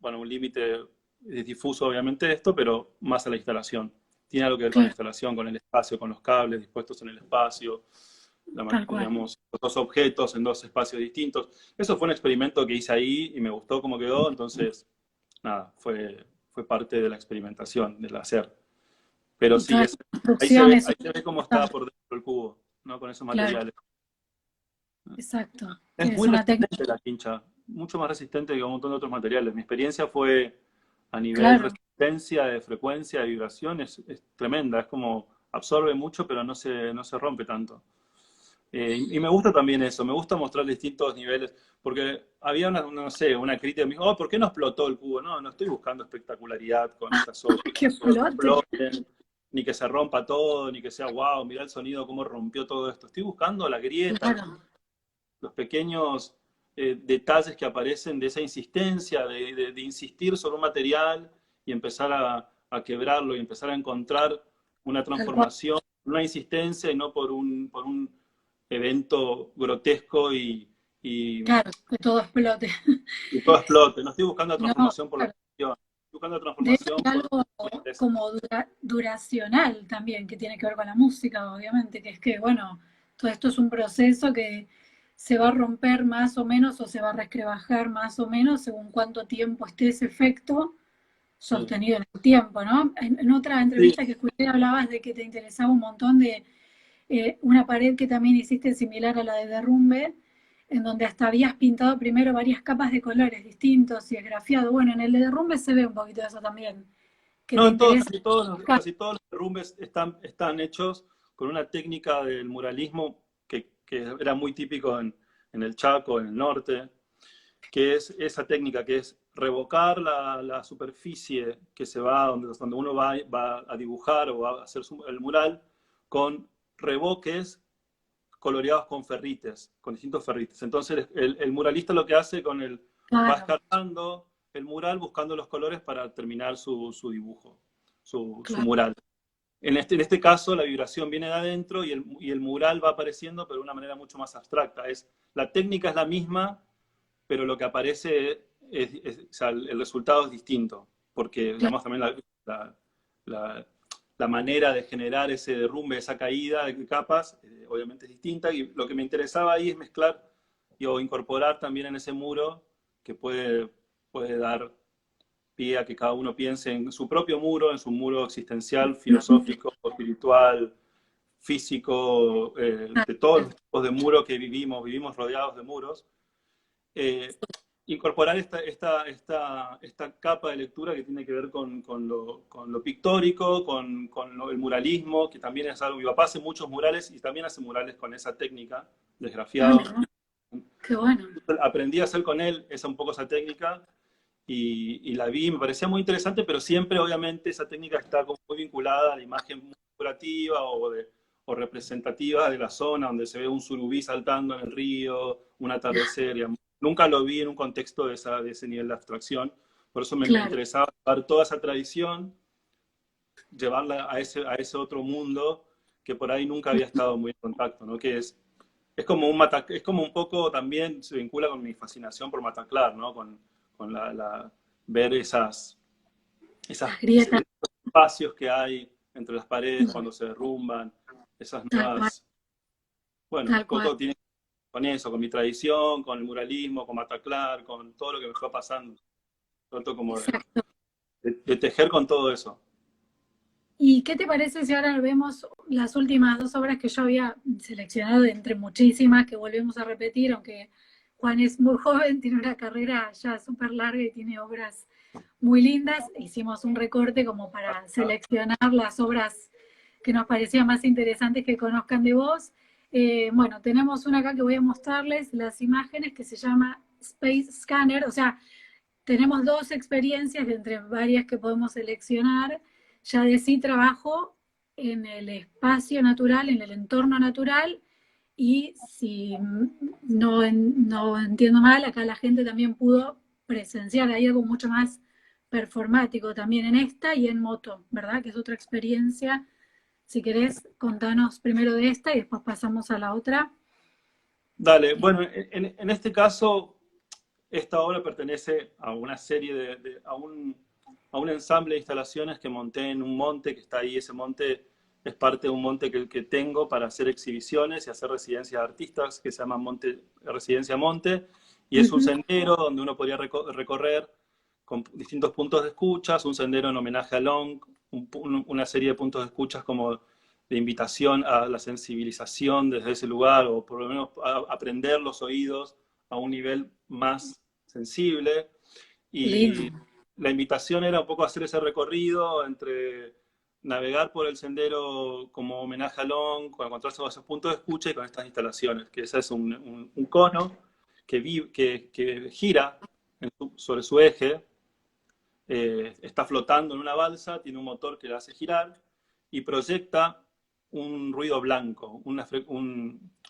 bueno, un límite difuso obviamente de esto, pero más a la instalación. Tiene algo que ver con la Claro, instalación, con el espacio, con los cables dispuestos en el espacio, tal cual. digamos, los dos objetos en dos espacios distintos. Eso fue un experimento que hice ahí y me gustó cómo quedó, entonces, nada, fue parte de la experimentación, del hacer. Pero Y sí, todas las ahí construcciones, se ve cómo está por dentro el cubo, ¿no? Con esos claro, materiales. exacto. Es Que es muy una técnica, resistente la quincha, mucho más resistente que un montón de otros materiales. Mi experiencia fue a nivel claro, resistencia, de frecuencia, de vibración, es tremenda. Es como absorbe mucho, pero no se rompe tanto. Y me gusta también eso, me gusta mostrar distintos niveles, porque había no sé, una crítica, me dijo, oh, ¿por qué no explotó el cubo? No, no estoy buscando espectacularidad con estas obras, que no quiero que flote, exploten, ni que se rompa todo, ni que sea, wow, mira el sonido, cómo rompió todo esto. Estoy buscando la grieta, claro, los pequeños detalles que aparecen de esa insistencia, de insistir sobre un material y empezar a quebrarlo y empezar a encontrar una tal cual. transformación, una insistencia y no por un evento grotesco Claro, que todo explote. y todo explote. No estoy buscando la No, transformación por la claro. acción, estoy buscando la De hecho, transformación hay por algo una interés. como duracional también, que tiene que ver con la música, obviamente, que es que, bueno, todo esto es un proceso que se va a romper más o menos o se va a resquebrajar más o menos según cuánto tiempo esté ese efecto Sí. sostenido en el tiempo, ¿no? En otra Sí. entrevista que escuché hablabas de que te interesaba un montón de una pared que también hiciste similar a la de Derrumbe, en donde hasta habías pintado primero varias capas de colores distintos y esgrafiado. Bueno, en el de Derrumbe se ve un poquito de eso también, que te No, interesa. casi todos los derrumbes están hechos con una técnica del muralismo que era muy típico en el Chaco, en el norte, que es esa técnica que es revocar la superficie que se va, donde uno va a dibujar o va a hacer el mural, con revoques coloreados con ferrites, con distintos ferrites. Entonces el muralista lo que hace va Claro, escarbando el mural buscando los colores para terminar su dibujo, su claro, mural. En este caso, la vibración viene de adentro y el mural va apareciendo, pero de una manera mucho más abstracta. La técnica es la misma, pero lo que aparece o sea, el resultado es distinto, porque claro. digamos también la, la- la manera de generar ese derrumbe, esa caída de capas, obviamente es distinta, y lo que me interesaba ahí es mezclar o incorporar también en ese muro que puede dar pie a que cada uno piense en su propio muro, en su muro existencial, filosófico, espiritual, físico, de todos los tipos de muros que vivimos rodeados de muros. Eh, Incorporar esta capa de lectura que tiene que ver con lo pictórico, el muralismo, que también es algo. Mi papá hace muchos murales y también hace murales con esa técnica de Ah, esgrafiado. mira, qué bueno. Aprendí a hacer con él un poco esa técnica y la vi, me parecía muy interesante, pero siempre obviamente esa técnica está como muy vinculada a la imagen muy figurativa o representativa de la zona, donde se ve un surubí saltando en el río, un atardecer. Digamos. Nunca lo vi en un contexto de ese nivel de abstracción, por eso me Claro, interesaba llevar toda esa tradición, llevarla a ese otro mundo que por ahí nunca había estado muy en contacto, ¿no? Que es como es como un poco también se vincula con mi fascinación por Mataclar, ¿no? Con ver las grietas, esos espacios que hay entre las paredes cuando se derrumban, esas tal cual, nuevas, bueno, un tal cual. poco tiene con eso, con mi tradición, con el muralismo, con Mataclar, con todo lo que me fue pasando. Trato como Exacto. de tejer con todo eso. ¿Y qué te parece si ahora vemos las últimas dos obras que yo había seleccionado de entre muchísimas que volvemos a repetir, aunque Juan es muy joven, tiene una carrera ya súper larga y tiene obras muy lindas? Hicimos un recorte como para seleccionar las obras que nos parecían más interesantes que conozcan de vos. Bueno, tenemos una acá que voy a mostrarles las imágenes que se llama Space Scanner, o sea, tenemos dos experiencias de entre varias que podemos seleccionar. Ya de sí trabajo en el espacio natural, en el entorno natural, y si no entiendo mal, acá la gente también pudo presenciar, hay algo mucho más performático también en esta y en moto, ¿verdad? Que es otra experiencia. Si querés, contanos primero de esta y después pasamos a la otra. Dale, bueno, en este caso, esta obra pertenece a una serie a un ensamble de instalaciones que monté en un monte que está ahí. Ese monte es parte de un monte que tengo para hacer exhibiciones y hacer residencias de artistas, que se llama Residencia Monte, y es un Ujú. sendero donde uno podría recorrer con distintos puntos de escuchas, un sendero en homenaje a Long, una serie de puntos de escuchas como de invitación a la sensibilización desde ese lugar, o por lo menos a aprender los oídos a un nivel más sensible. Lindo. Y la invitación era un poco hacer ese recorrido entre navegar por el sendero como homenaje a Long, con encontrarse con esos puntos de escucha y con estas instalaciones, que ese es un cono que gira sobre su eje, está flotando en una balsa, tiene un motor que la hace girar y proyecta un ruido blanco,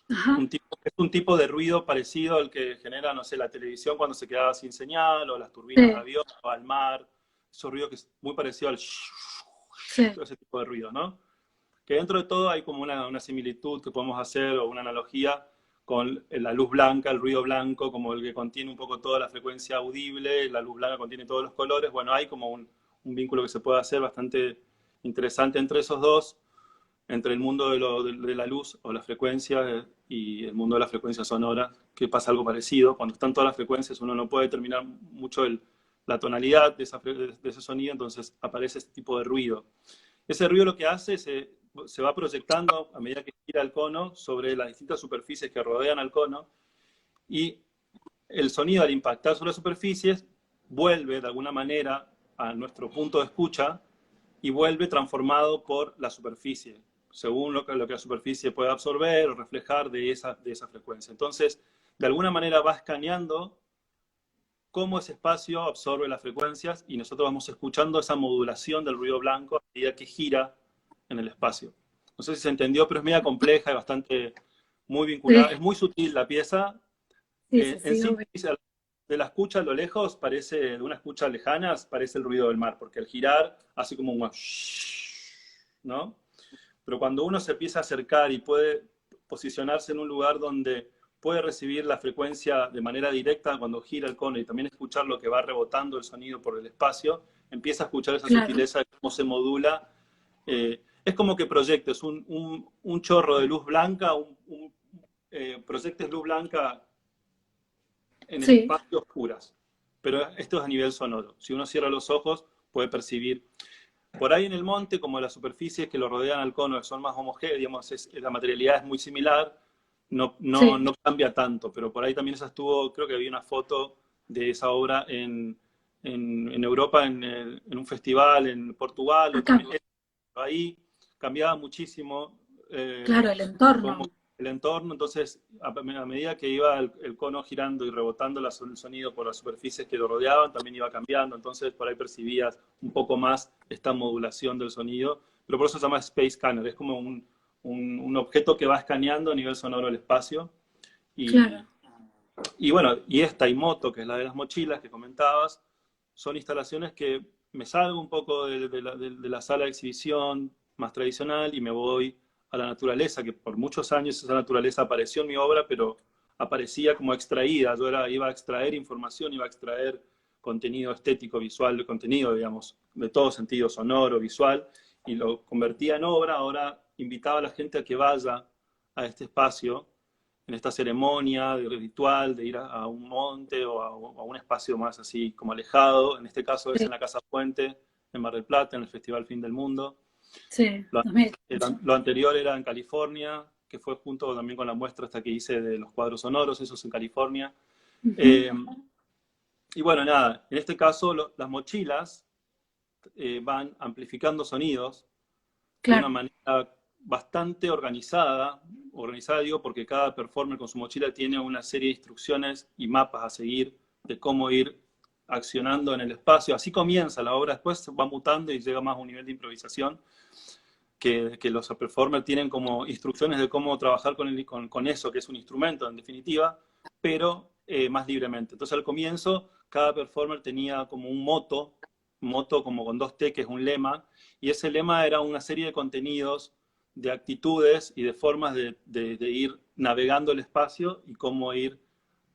Ajá. es un tipo de ruido parecido al que genera, no sé, la televisión cuando se quedaba sin señal, o las turbinas de Sí, avión, o al mar, esos ruidos que es muy parecido al sí. todo ese tipo de ruido, ¿no? Que dentro de todo hay como una similitud que podemos hacer o una analogía con la luz blanca, el ruido blanco, como el que contiene un poco toda la frecuencia audible, la luz blanca contiene todos los colores. Bueno, hay como un vínculo que se puede hacer bastante interesante entre esos dos, entre el mundo de la luz o la frecuencia y el mundo de la frecuencia sonora, que pasa algo parecido. Cuando están todas las frecuencias uno no puede determinar mucho la tonalidad de ese sonido, entonces aparece este tipo de ruido. Ese ruido lo que hace se va proyectando a medida que gira el cono sobre las distintas superficies que rodean al cono, y el sonido al impactar sobre las superficies vuelve de alguna manera a nuestro punto de escucha y vuelve transformado por la superficie, según lo que la superficie puede absorber o reflejar de esa frecuencia. Entonces, de alguna manera va escaneando cómo ese espacio absorbe las frecuencias y nosotros vamos escuchando esa modulación del ruido blanco a medida que gira en el espacio. No sé si se entendió, pero es media compleja y muy vinculada. Sí, Es muy sutil la pieza. sí, sí, En sí, obvio. síntesis, de la escucha a lo lejos, parece, de una escucha lejana, parece el ruido del mar, porque al girar hace como un ¿no? Pero cuando uno se empieza a acercar y puede posicionarse en un lugar donde puede recibir la frecuencia de manera directa cuando gira el cono y también escuchar lo que va rebotando el sonido por el espacio, empieza a escuchar esa Claro, sutileza de cómo se modula. Es como que proyectes un chorro de luz blanca, proyectes luz blanca en el sí, espacio oscuras. Pero esto es a nivel sonoro. Si uno cierra los ojos, puede percibir. Por ahí en el monte, como las superficies que lo rodean al cono son más homogéneas, digamos, la materialidad es muy similar, sí, no cambia tanto. Pero por ahí también esa estuvo, creo que vi una foto de esa obra en Europa, en un festival, en Portugal, o acá, también ahí cambiaba muchísimo. claro, el Como entorno, el entorno, entonces a medida que iba el cono girando y rebotando el sonido por las superficies que lo rodeaban, también iba cambiando, entonces por ahí percibías un poco más esta modulación del sonido, pero por eso se llama Space Scanner, es como un objeto que va escaneando a nivel sonoro el espacio, y, claro, y bueno, y esta Imoto, que es la de las mochilas que comentabas, son instalaciones que me salgo un poco de la sala de exhibición más tradicional y me voy a la naturaleza, que por muchos años esa naturaleza apareció en mi obra, pero aparecía como extraída. Iba a extraer información, iba a extraer contenido estético, visual, contenido, digamos, de todo sentido, sonoro, visual, y lo convertía en obra. Ahora invitaba a la gente a que vaya a este espacio en esta ceremonia de ritual de ir a un monte o a un espacio más así como alejado. En este caso es sí, en la Casa Puente, en Mar del Plata, en el Festival Fin del Mundo. sí, Lo, 2000, lo anterior era en California, que fue junto también con la muestra esta que hice de los cuadros sonoros, eso es en California. ujú, Eh, y bueno, nada, en este caso las mochilas van amplificando sonidos de una claro, manera bastante organizada. Organizada digo porque cada performer con su mochila tiene una serie de instrucciones y mapas a seguir de cómo ir accionando en el espacio. Así comienza la obra, después va mutando y llega más a un nivel de improvisación que los performers tienen como instrucciones de cómo trabajar con eso, que es un instrumento en definitiva, pero más libremente. Entonces al comienzo cada performer tenía como un moto como con dos T, que es un lema, y ese lema era una serie de contenidos, de actitudes y de formas de ir navegando el espacio y cómo ir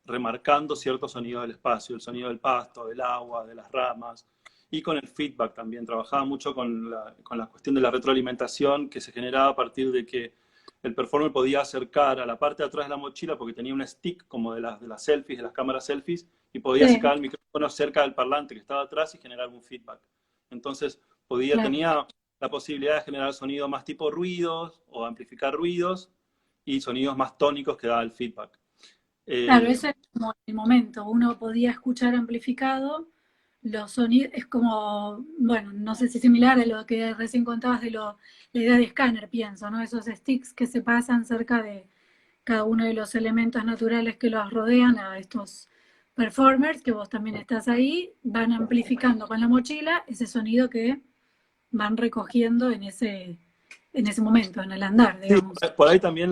remarcando ciertos sonidos del espacio, el sonido del pasto, del agua, de las ramas, y con el feedback también. Trabajaba mucho con la cuestión de la retroalimentación que se generaba a partir de que el performer podía acercar a la parte de atrás de la mochila porque tenía un stick como de las selfies, de las cámaras selfies, y podía sí, acercar el micrófono cerca del parlante que estaba atrás y generar un feedback. Entonces claro. tenía la posibilidad de generar sonido más tipo ruidos o amplificar ruidos y sonidos más tónicos que daba el feedback. Claro, Eh, ese es como el momento. Uno podía escuchar amplificado los sonidos, es como, bueno, no sé si similar a lo que recién contabas de la idea de escáner, pienso, ¿no? Esos sticks que se pasan cerca de cada uno de los elementos naturales que los rodean a estos performers, que vos también estás ahí, van amplificando con la mochila ese sonido que van recogiendo en ese momento, en el andar, Sí, digamos. por ahí también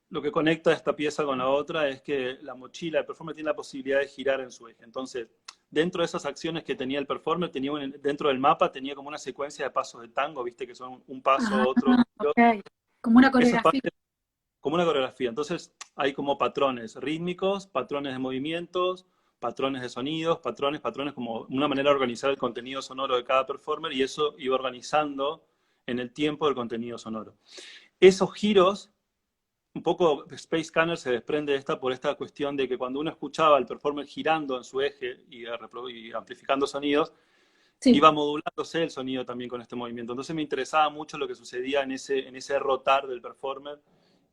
lo que conecta esta pieza con la otra es que la mochila, el performer tiene la posibilidad de girar en su eje. Entonces, dentro de esas acciones que tenía el performer, dentro del mapa tenía como una secuencia de pasos de tango, viste, que son un paso, Ah, otro, otro. ok. Como una Eso es coreografía. parte, como una coreografía. Entonces, hay como patrones rítmicos, patrones de movimientos, patrones de sonidos, patrones como una manera de organizar el contenido sonoro de cada performer y eso iba organizando en el tiempo el contenido sonoro. Esos giros, un poco Space Scanner se desprende de por esta cuestión de que cuando uno escuchaba al performer girando en su eje y amplificando sonidos, Sí, iba modulándose el sonido también con este movimiento. Entonces me interesaba mucho lo que sucedía en ese rotar del performer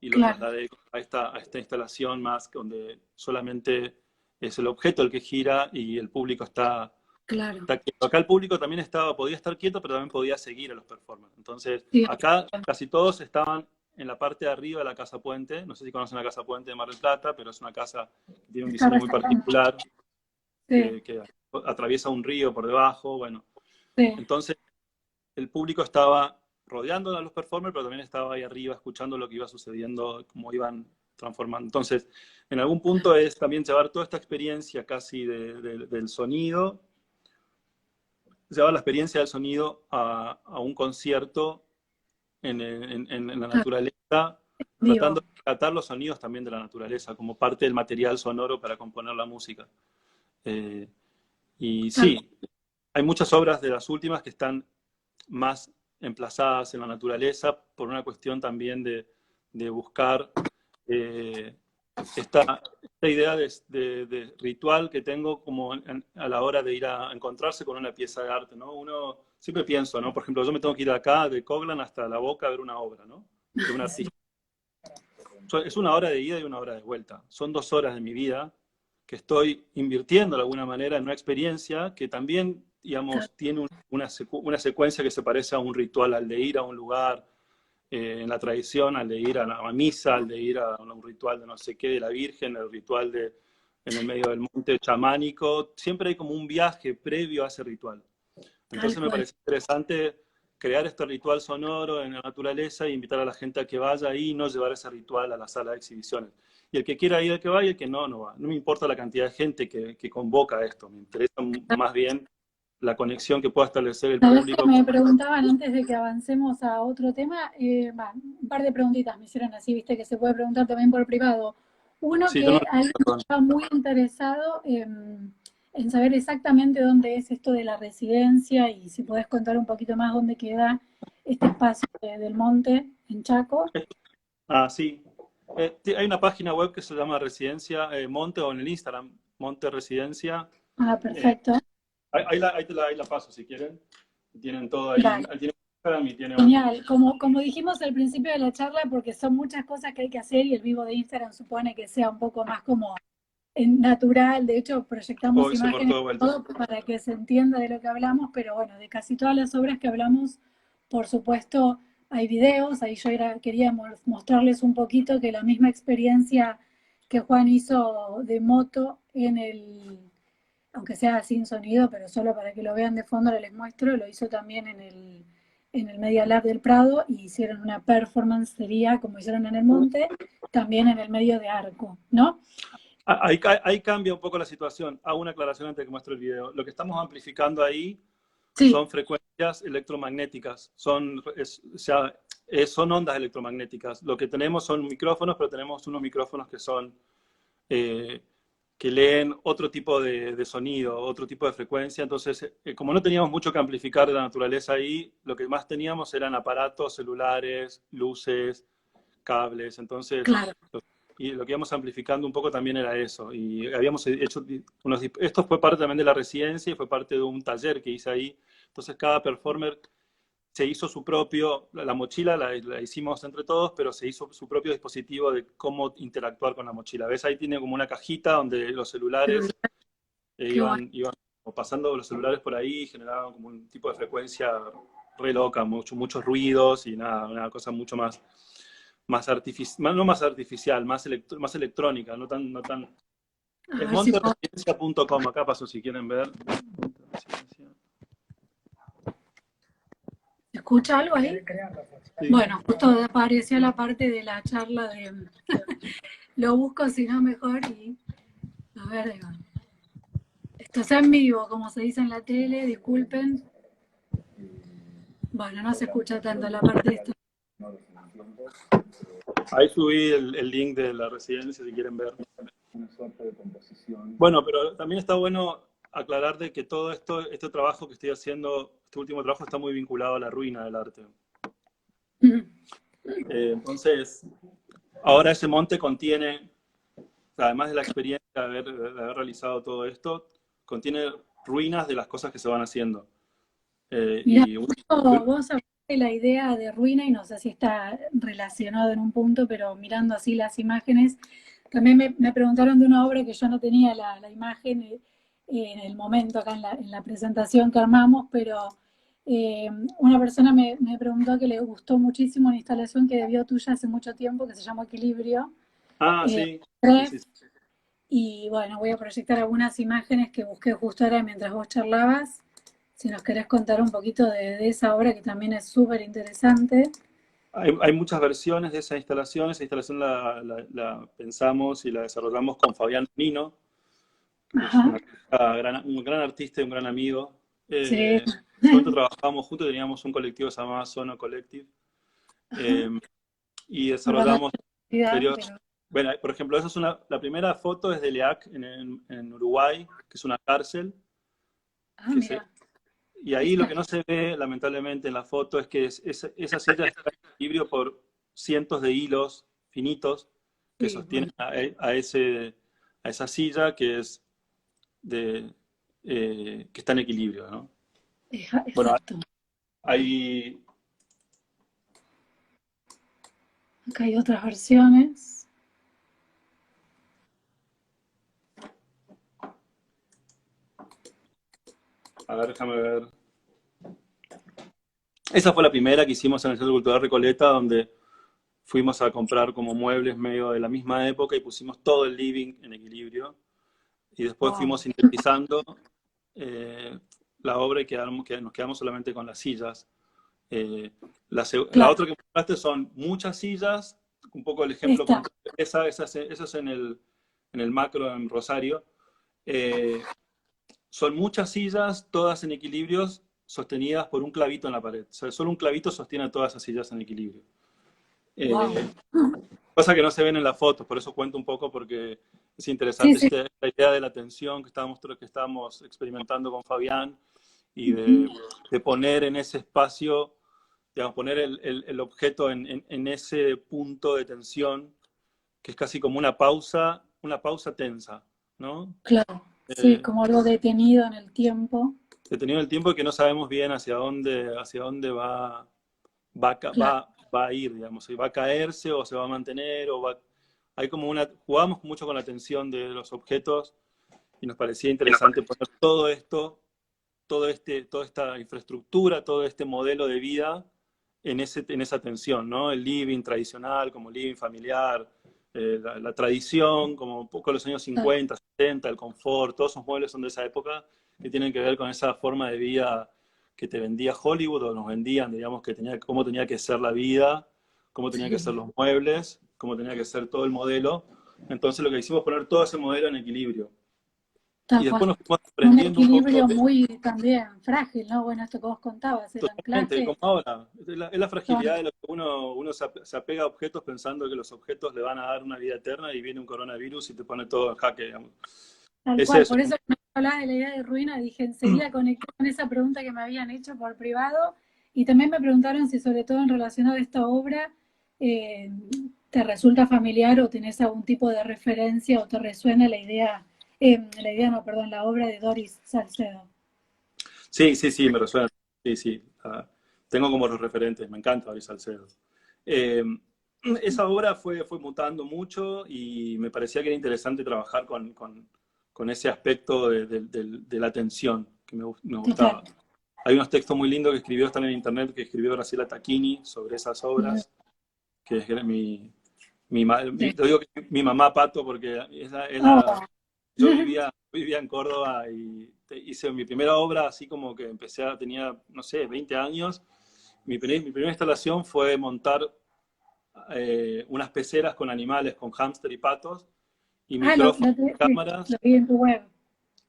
y lo claro, trasladé a esta instalación más donde solamente es el objeto el que gira y el público claro. está quieto. Acá el público también podía estar quieto, pero también podía seguir a los performers. Entonces, Sí, acá casi todos estaban en la parte de arriba de la Casa Puente. No sé si conocen la Casa Puente de Mar del Plata, pero es una casa que tiene un está diseño muy restaurante. particular, Sí, que atraviesa un río por debajo. Bueno, sí, entonces el público estaba rodeando a los performers, pero también estaba ahí arriba escuchando lo que iba sucediendo, cómo iban transformando. Entonces, en algún punto es también llevar toda esta experiencia casi del sonido, llevar la experiencia del sonido a un concierto en la naturaleza, tratando Vivo. de tratar los sonidos también de la naturaleza como parte del material sonoro para componer la música. Y Tal sí, hay muchas obras de las últimas que están más emplazadas en la naturaleza por una cuestión también de buscar esta idea de ritual que tengo como a la hora de ir a encontrarse con una pieza de arte, ¿no? Uno siempre pienso, ¿no? Por ejemplo, yo me tengo que ir de acá, de Coglan hasta La Boca a ver una obra, ¿no? De un artista. Es una hora de ida y una hora de vuelta. Son 2 horas de mi vida que estoy invirtiendo de alguna manera en una experiencia que también, digamos, tiene una secuencia que se parece a un ritual, al de ir a un lugar, en la tradición, al de ir a la misa, al de ir a un ritual de no sé qué, de la Virgen, el ritual en el medio del monte chamánico. Siempre hay como un viaje previo a ese ritual. Entonces me cual. parece interesante crear este ritual sonoro en la naturaleza e invitar a la gente a que vaya ahí y no llevar ese ritual a la sala de exhibiciones. Y el que quiera ir, el que vaya, y el que no, no va. No me importa la cantidad de gente que convoca esto, me interesa más bien la conexión que pueda establecer el Sabes que público. me preguntaban antes de que avancemos a otro tema, un par de preguntitas me hicieron así, viste, que se puede preguntar también por privado. Uno, Sí, yo no, que alguien perdón. está muy interesado en saber exactamente dónde es esto de la residencia y si podés contar un poquito más dónde queda este espacio del monte en Chaco. Ah, sí. Hay una página web que se llama Residencia Monte, o en el Instagram, Monte Residencia. Ah, Eh, perfecto. ahí la paso si quieren. Tienen todo ahí. Dale. Ahí tienen Instagram y tiene un... Genial, como dijimos al principio de la charla, porque son muchas cosas que hay que hacer y el vivo de Instagram supone que sea un poco más como natural. De hecho proyectamos Hoy se cortó imágenes de y vuelta. todo para que se entienda de lo que hablamos, pero bueno, de casi todas las obras que hablamos, por supuesto, hay videos. Ahí quería mostrarles un poquito que la misma experiencia que Juan hizo de moto aunque sea sin sonido, pero solo para que lo vean de fondo, les muestro, lo hizo también en el Media Lab del Prado y hicieron una performance, sería como hicieron en el monte, también en el medio de Arco, ¿no? Ahí cambia un poco la situación. Hago una aclaración antes de que muestre el video. Lo que estamos amplificando ahí Sí, son frecuencias electromagnéticas, son ondas electromagnéticas. Lo que tenemos son micrófonos, pero tenemos unos micrófonos que son eh, que leen otro tipo de sonido, otro tipo de frecuencia. Entonces, como no teníamos mucho que amplificar de la naturaleza ahí, lo que más teníamos eran aparatos celulares, luces, cables. Entonces, claro. y lo que íbamos amplificando un poco también era eso. Y habíamos hecho esto fue parte también de la residencia y fue parte de un taller que hice ahí. Entonces cada performer se hizo su propio, la mochila la hicimos entre todos, pero se hizo su propio dispositivo de cómo interactuar con la mochila. ¿Ves? Ahí tiene como una cajita donde los celulares Qué bueno. iban como pasando los celulares por ahí, generaban como un tipo de frecuencia re loca, muchos ruidos y nada, una cosa mucho más artificial, no más artificial, más electrónica, no tan. A Es ver si puedo. monteresidencia.com, acá paso si quieren ver. ¿Se escucha algo ahí? Sí. Bueno, justo apareció la parte de la charla de... Lo busco, si no mejor, y... A ver, digo. Esto es en vivo, como se dice en la tele, disculpen. Bueno, no se escucha tanto la parte de esto. Ahí subí el link de la residencia si quieren ver. Bueno, pero también está bueno aclarar de que todo este trabajo que estoy haciendo, este último trabajo está muy vinculado a la ruina del arte. Entonces, ahora ese monte contiene, además de la experiencia de haber realizado todo esto, contiene ruinas de las cosas que se van haciendo. Mirá, Y justo vos hablaste de la idea de ruina y no sé si está relacionado en un punto, pero mirando así las imágenes, también me preguntaron de una obra que yo no tenía la imagen en el momento acá en la presentación que armamos, pero eh, una persona me preguntó que le gustó muchísimo una instalación que vio tuya hace mucho tiempo que se llama Equilibrio. eh, sí, sí, Ref, sí, sí. y bueno, voy a proyectar algunas imágenes que busqué justo ahora mientras vos charlabas. si nos querés contar un poquito de esa obra que también es súper interesante. Hay muchas versiones de esa instalación la pensamos y la desarrollamos con Fabián Nino, que es Ajá, un gran artista y un gran amigo. sí, En ese momento trabajábamos juntos, teníamos un colectivo que se llamaba Sono Collective, ajá, eh, y no conozco desarrollamos la actividad, interior. pero... Bueno, por ejemplo, la primera foto es de LEAC en Uruguay, que es una cárcel, Ah, que se, mira, y ahí lo está, que no se ve, lamentablemente, en la foto es que esa silla está en equilibrio por cientos de hilos finitos que sí, sostienen bueno, a esa silla que es de, que está en equilibrio, ¿no? Bueno, exacto. hay, Acá hay otras versiones. a ver, déjame ver. Esa fue la primera que hicimos en el Centro Cultural Recoleta, donde fuimos a comprar como muebles medio de la misma época y pusimos todo el living en equilibrio. Y después Wow, fuimos sintetizando eh, la obra y nos quedamos solamente con las sillas. La claro, otra que mostraste son muchas sillas, un poco el ejemplo está, contrario. Esa es en el macro en Rosario. Eh, Son muchas sillas, todas en equilibrios, sostenidas por un clavito en la pared. O sea, solo un clavito sostiene a todas esas sillas en equilibrio. wow. Eh, Cosa que no se ven en las fotos, por eso cuento un poco, porque es Sí, interesante sí. la idea de la tensión que estábamos experimentando con Fabián y Ujú. de poner en ese espacio, digamos, poner el objeto en ese punto de tensión, que es casi como una pausa tensa, ¿no? Claro, sí, Eh, como algo detenido en el tiempo. Detenido el tiempo y que no sabemos bien hacia dónde Claro, va a ir, digamos, si va a caerse o se va a mantener, hay como jugamos mucho con la tensión de los objetos y nos parecía interesante poner todo esto, toda esta infraestructura, todo este modelo de vida en esa tensión, ¿no? El living tradicional, como living familiar, la tradición, como un poco los años claro, 50, 70, el confort, todos esos muebles son de esa época que tienen que ver con esa forma de vida que te vendía Hollywood o nos vendían, digamos, cómo tenía que ser la vida, cómo tenía que ser sí, los muebles, cómo tenía que ser todo el modelo. Entonces lo que hicimos fue poner todo ese modelo en equilibrio. Y tal después cual. nos fuimos Un aprendiendo un poco equilibrio muy también frágil, ¿no? Bueno, esto que vos contabas, el totalmente, anclaje. como ahora. Es la Son fragilidad de lo que uno se apega a objetos pensando que los objetos le van a dar una vida eterna y viene un coronavirus y te pone todo en jaque, digamos. tal Es cual, eso. por eso cuando hablaba de la idea de ruina, dije enseguida conecté con esa pregunta que me habían hecho por privado y también me preguntaron si sobre todo en relación a esta obra eh, te resulta familiar o tenés algún tipo de referencia o te resuena la idea no, perdón, la obra de Doris Salcedo. Sí, sí, sí, me resuena. Sí, sí. Tengo como los referentes, me encanta Ari Salcedo. Eh, Esa obra fue mutando mucho y me parecía que era interesante trabajar con ese aspecto de la atención que me Total. gustaba. Hay unos textos muy lindos que escribió, están en internet, que escribió Graciela Tacchini sobre esas Mm, obras, que es sí. lo digo que mi mamá Pato, porque esa es Oh. yo vivía en Córdoba y hice mi primera obra así como que tenía, no sé, 20 años. Mi primera instalación fue montar unas peceras con animales, con hámster y patos, y Ah, micrófonos, sí, cámaras. lo vi en tu web.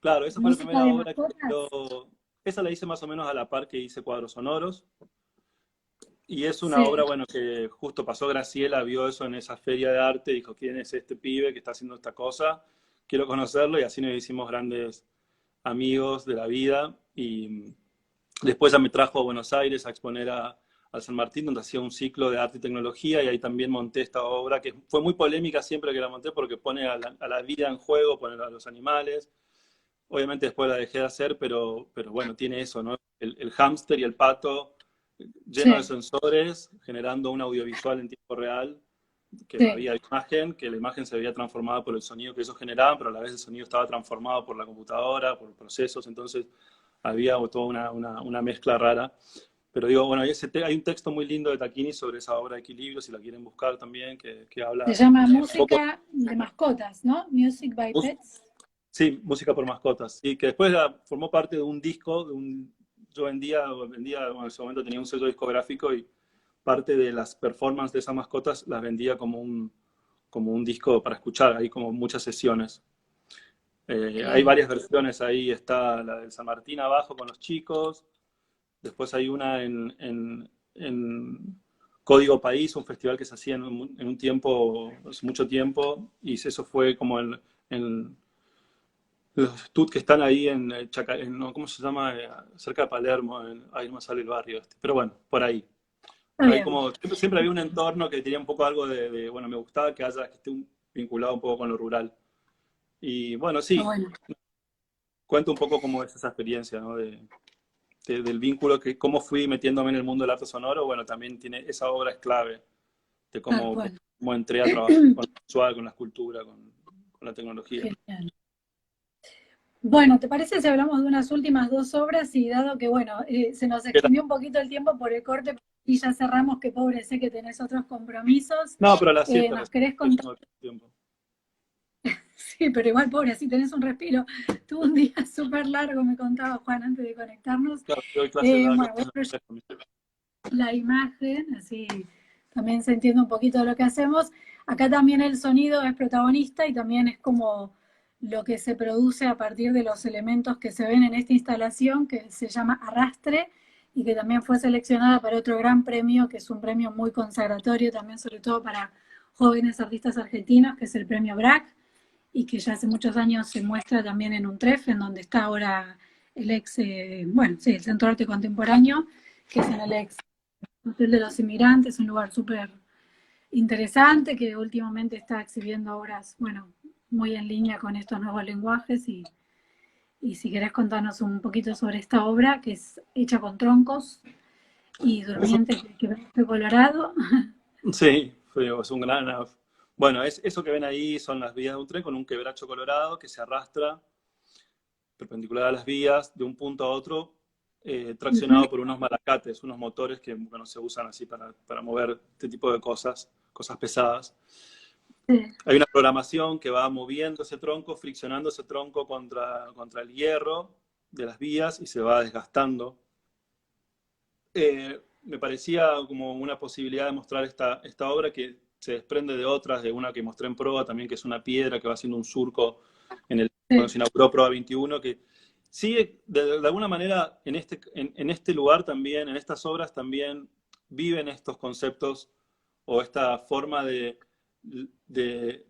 Claro, esa fue la Música primera de obra mascotas. esa la hice más o menos a la par que hice cuadros sonoros. Y es una Sí, obra, bueno, que justo pasó Graciela, vio eso en esa feria de arte, dijo, ¿quién es este pibe que está haciendo esta cosa? Quiero conocerlo, y así nos hicimos grandes amigos de la vida. Y después ya me trajo a Buenos Aires a exponer al San Martín, donde hacía un ciclo de arte y tecnología, y ahí también monté esta obra, que fue muy polémica siempre que la monté, porque pone a la vida en juego, pone a los animales. Obviamente después la dejé de hacer, pero bueno, tiene eso, ¿no? El hámster y el pato lleno de sí, sensores, generando un audiovisual en tiempo real, que sí. había imagen, que la imagen se veía transformada por el sonido que ellos generaban, pero a la vez el sonido estaba transformado por la computadora, por procesos, entonces había toda una mezcla rara. Pero digo, bueno, hay un texto muy lindo de Tacchini sobre esa obra de equilibrio, si la quieren buscar también, que Se habla llama un poco. Música de mascotas, ¿no? Music by Pets. Sí, música por mascotas. Y que después formó parte de un disco, yo vendía, bueno, en ese momento tenía un sello discográfico y parte de las performances de esas mascotas las vendía como un disco para escuchar, hay como muchas sesiones. Hay Bien. varias versiones ahí, está la del San Martín abajo con los chicos, después hay una en Código País, un festival que se hacía en un tiempo, hace mucho tiempo, y eso fue como en los tut que están ahí no, ¿cómo se llama? Cerca de Palermo, ahí no me sale el barrio este. Pero bueno, por ahí. Está Hay bien. como, siempre había un entorno que tenía un poco algo bueno, me gustaba que esté vinculado un poco con lo rural. Y bueno, Está sí, bueno. cuento un poco cómo es esa experiencia, ¿no? Del vínculo, cómo fui metiéndome en el mundo del arte sonoro. Bueno, también esa obra es clave de Tal cómo, cual. cómo entré a trabajar con lo visual, con la escultura, con la tecnología. Genial. Bueno, ¿te parece si hablamos de unas últimas dos obras? Y dado que, bueno, se nos ¿Qué tal? extendió un poquito el tiempo por el corte y ya cerramos, que pobre, sé que tenés otros compromisos, No, pero a las 7 ¿nos recién querés estoy contar? yendo al tiempo. Sí, pero igual, pobre, así tenés un respiro. Tuve un día súper largo, me contaba Juan antes de conectarnos. Claro, yo doy clases, Bueno, voy a proyectar la imagen, así también se entiende un poquito de lo que hacemos. Acá también el sonido es protagonista y también es como lo que se produce a partir de los elementos que se ven en esta instalación, que se llama Arrastre, y que también fue seleccionada para otro gran premio, que es un premio muy consagratorio también, sobre todo para jóvenes artistas argentinos, que es el premio BRAC, y que ya hace muchos años se muestra también en UNTREF, en donde está ahora el bueno, sí, el Centro de Arte Contemporáneo, que es en el Hotel de los Inmigrantes, un lugar súper interesante que últimamente está exhibiendo obras, bueno, muy en línea con estos nuevos lenguajes y si querés contarnos un poquito sobre esta obra que es hecha con troncos y eso. durmientes de quebracho colorado. Sí, es un gran... Bueno, eso que ven ahí son las vías de un tren con un quebracho colorado que se arrastra perpendicular a las vías de un punto a otro, traccionado por unos malacates, unos motores que bueno, se usan así para mover este tipo de cosas pesadas. Sí, Hay una programación que va moviendo ese tronco, friccionando ese tronco contra el hierro de las vías y se va desgastando. Me parecía como una posibilidad de mostrar esta obra que se desprende de otras, de una que mostré en proa también, que es una piedra que va haciendo un surco cuando sí. se inauguró Proa 21, que sigue de alguna manera en este lugar también, en estas obras también viven estos conceptos o esta forma de, de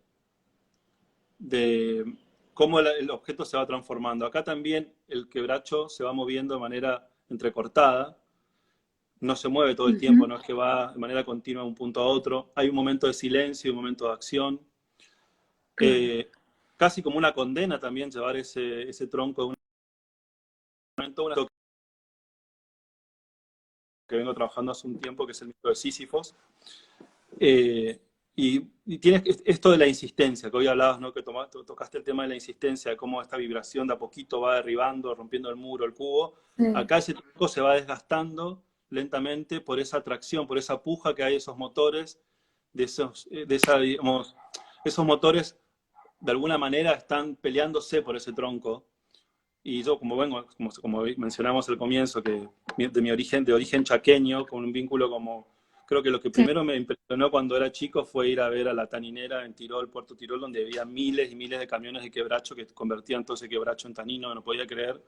cómo el objeto se va transformando. Acá también el quebracho se va moviendo de manera entrecortada, no se mueve todo el tiempo, Ujú. no es que va de manera continua de un punto a otro. Hay un momento de silencio y un momento de acción. Claro. Casi como una condena también llevar ese tronco de un momento, una que vengo trabajando hace un tiempo, que es el mito de Sísifos. Y tienes esto de la insistencia, que hoy hablabas, ¿no? Que tocaste el tema de la insistencia, de cómo esta vibración de a poquito va derribando, rompiendo el muro, el cubo. Sí, Acá ese tronco se va desgastando lentamente por esa tracción, por esa puja que hay de esos motores, digamos, esos motores de alguna manera están peleándose por ese tronco. Y yo, como vengo, como mencionamos al comienzo, que de origen chaqueño, con un vínculo como, creo que lo que sí. primero me impresionó cuando era chico fue ir a ver a la taninera en Tirol, Puerto Tirol, donde había miles y miles de camiones de quebracho que convertían todo ese quebracho en tanino, no podía creer.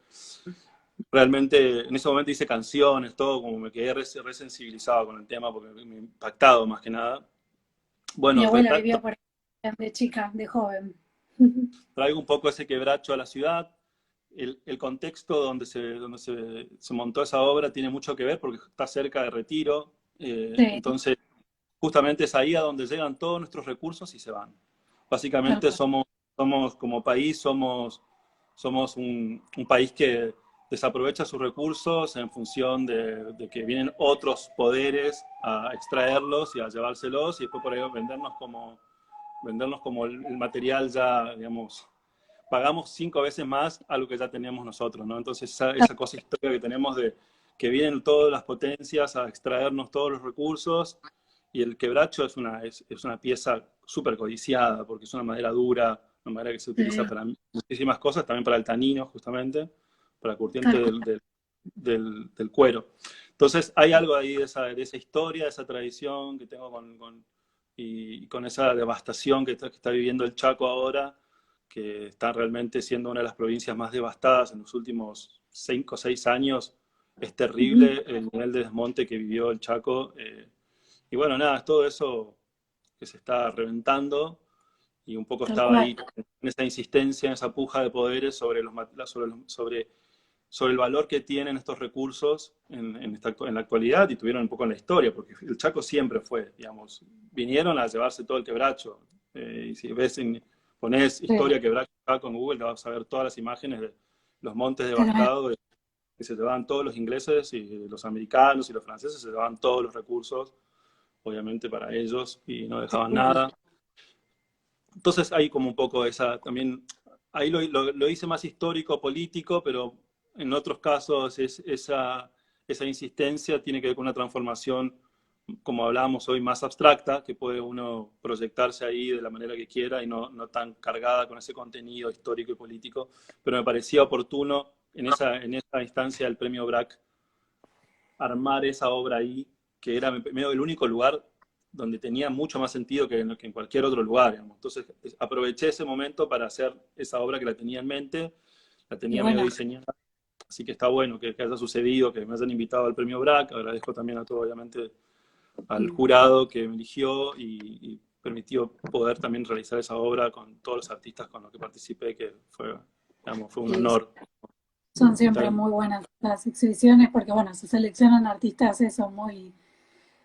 Realmente, en ese momento hice canciones, todo, como me quedé resensibilizado con el tema, porque me ha impactado más que nada. Mi Bueno, abuela vivió por ahí de chica, de joven. traigo un poco ese quebracho a la ciudad. El contexto donde se montó esa obra tiene mucho que ver porque está cerca de Retiro, Sí, entonces justamente es ahí a donde llegan todos nuestros recursos y se van. tal Básicamente cual. somos como país, somos un país que desaprovecha sus recursos en función de que vienen otros poderes a extraerlos y a llevárselos y después por ahí vendernos como el material ya, digamos, pagamos 5 veces más a lo que ya teníamos nosotros, ¿no? Entonces esa cosa histórica que tenemos de que vienen todas las potencias a extraernos todos los recursos y el quebracho es una pieza súper codiciada porque es una madera dura, una madera que se utiliza Sí, para muchísimas cosas, también para el tanino justamente, para el curtiente tal cual. del cuero. Entonces hay algo ahí de esa historia, de esa tradición que tengo y con esa devastación que está viviendo el Chaco ahora, que está realmente siendo una de las provincias más devastadas en los últimos 5 o 6 años. Es terrible el nivel de desmonte que vivió el Chaco. Y bueno, nada, es todo eso que se está reventando y un poco Tal estaba cual. ahí en esa insistencia, en esa puja de poderes sobre el valor que tienen estos recursos en la actualidad y tuvieron un poco en la historia, porque el Chaco siempre fue, digamos, vinieron a llevarse todo el quebracho. Y si pones Sí, historia quebracho Chaco en Google, te vas a ver todas las imágenes de los montes tremendo. devastados que se llevaban todos los ingleses y los americanos y los franceses, se llevaban todos los recursos, obviamente para ellos, y no dejaban Tremendo. nada. Entonces hay como un poco esa, también, ahí lo hice más histórico, político, pero en otros casos esa insistencia tiene que ver con una transformación, como hablábamos hoy, más abstracta, que puede uno proyectarse ahí de la manera que quiera y no tan cargada con ese contenido histórico y político, pero me parecía oportuno en esa instancia del premio BRAC armar esa obra ahí, que era medio el único lugar donde tenía mucho más sentido que en cualquier otro lugar. Digamos. Entonces aproveché ese momento para hacer esa obra que la tenía en mente, la Y tenía medio bueno, diseñada, así que está bueno que haya sucedido, que me hayan invitado al premio BRAC, agradezco también a todo, obviamente, al jurado que me eligió y permitió poder también realizar esa obra con todos los artistas con los que participé, que fue, digamos, fue un y honor son siempre estar. muy buenas las exhibiciones porque, bueno, se seleccionan artistas eso, muy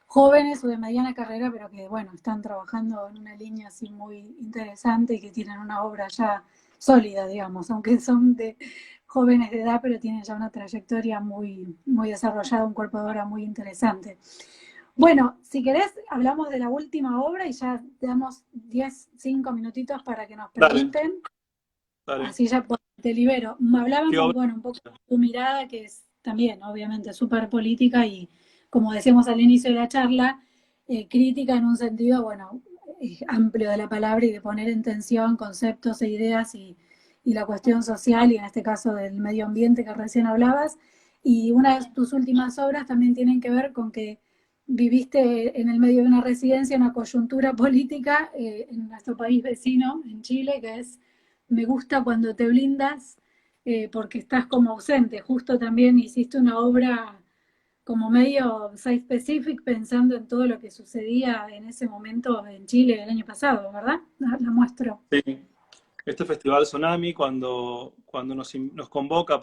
jóvenes o de mediana carrera, pero que, bueno, están trabajando en una línea así muy interesante y que tienen una obra ya sólida, digamos, aunque son de jóvenes de edad, pero tienen ya una trayectoria muy, muy desarrollada, un cuerpo de obra muy interesante. Bueno, si querés, hablamos de la última obra y ya te damos 10, 5 minutitos para que nos Dale, pregunten. dale. Así ya te libero. ¿Qué Hablábamos, obra? bueno, un poco de tu mirada, que es también, obviamente, súper política y, como decíamos al inicio de la charla, crítica en un sentido, bueno, amplio de la palabra y de poner en tensión conceptos e ideas y la cuestión social y en este caso del medio ambiente que recién hablabas. Y una de tus últimas obras también tienen que ver con que viviste en el medio de una residencia, una coyuntura política en nuestro país vecino, en Chile, que es me gusta cuando te blindas porque estás como ausente. Justo también hiciste una obra como medio site specific pensando en todo lo que sucedía en ese momento en Chile el año pasado, ¿verdad? La muestro. Sí. Este festival Tsunami, cuando nos convoca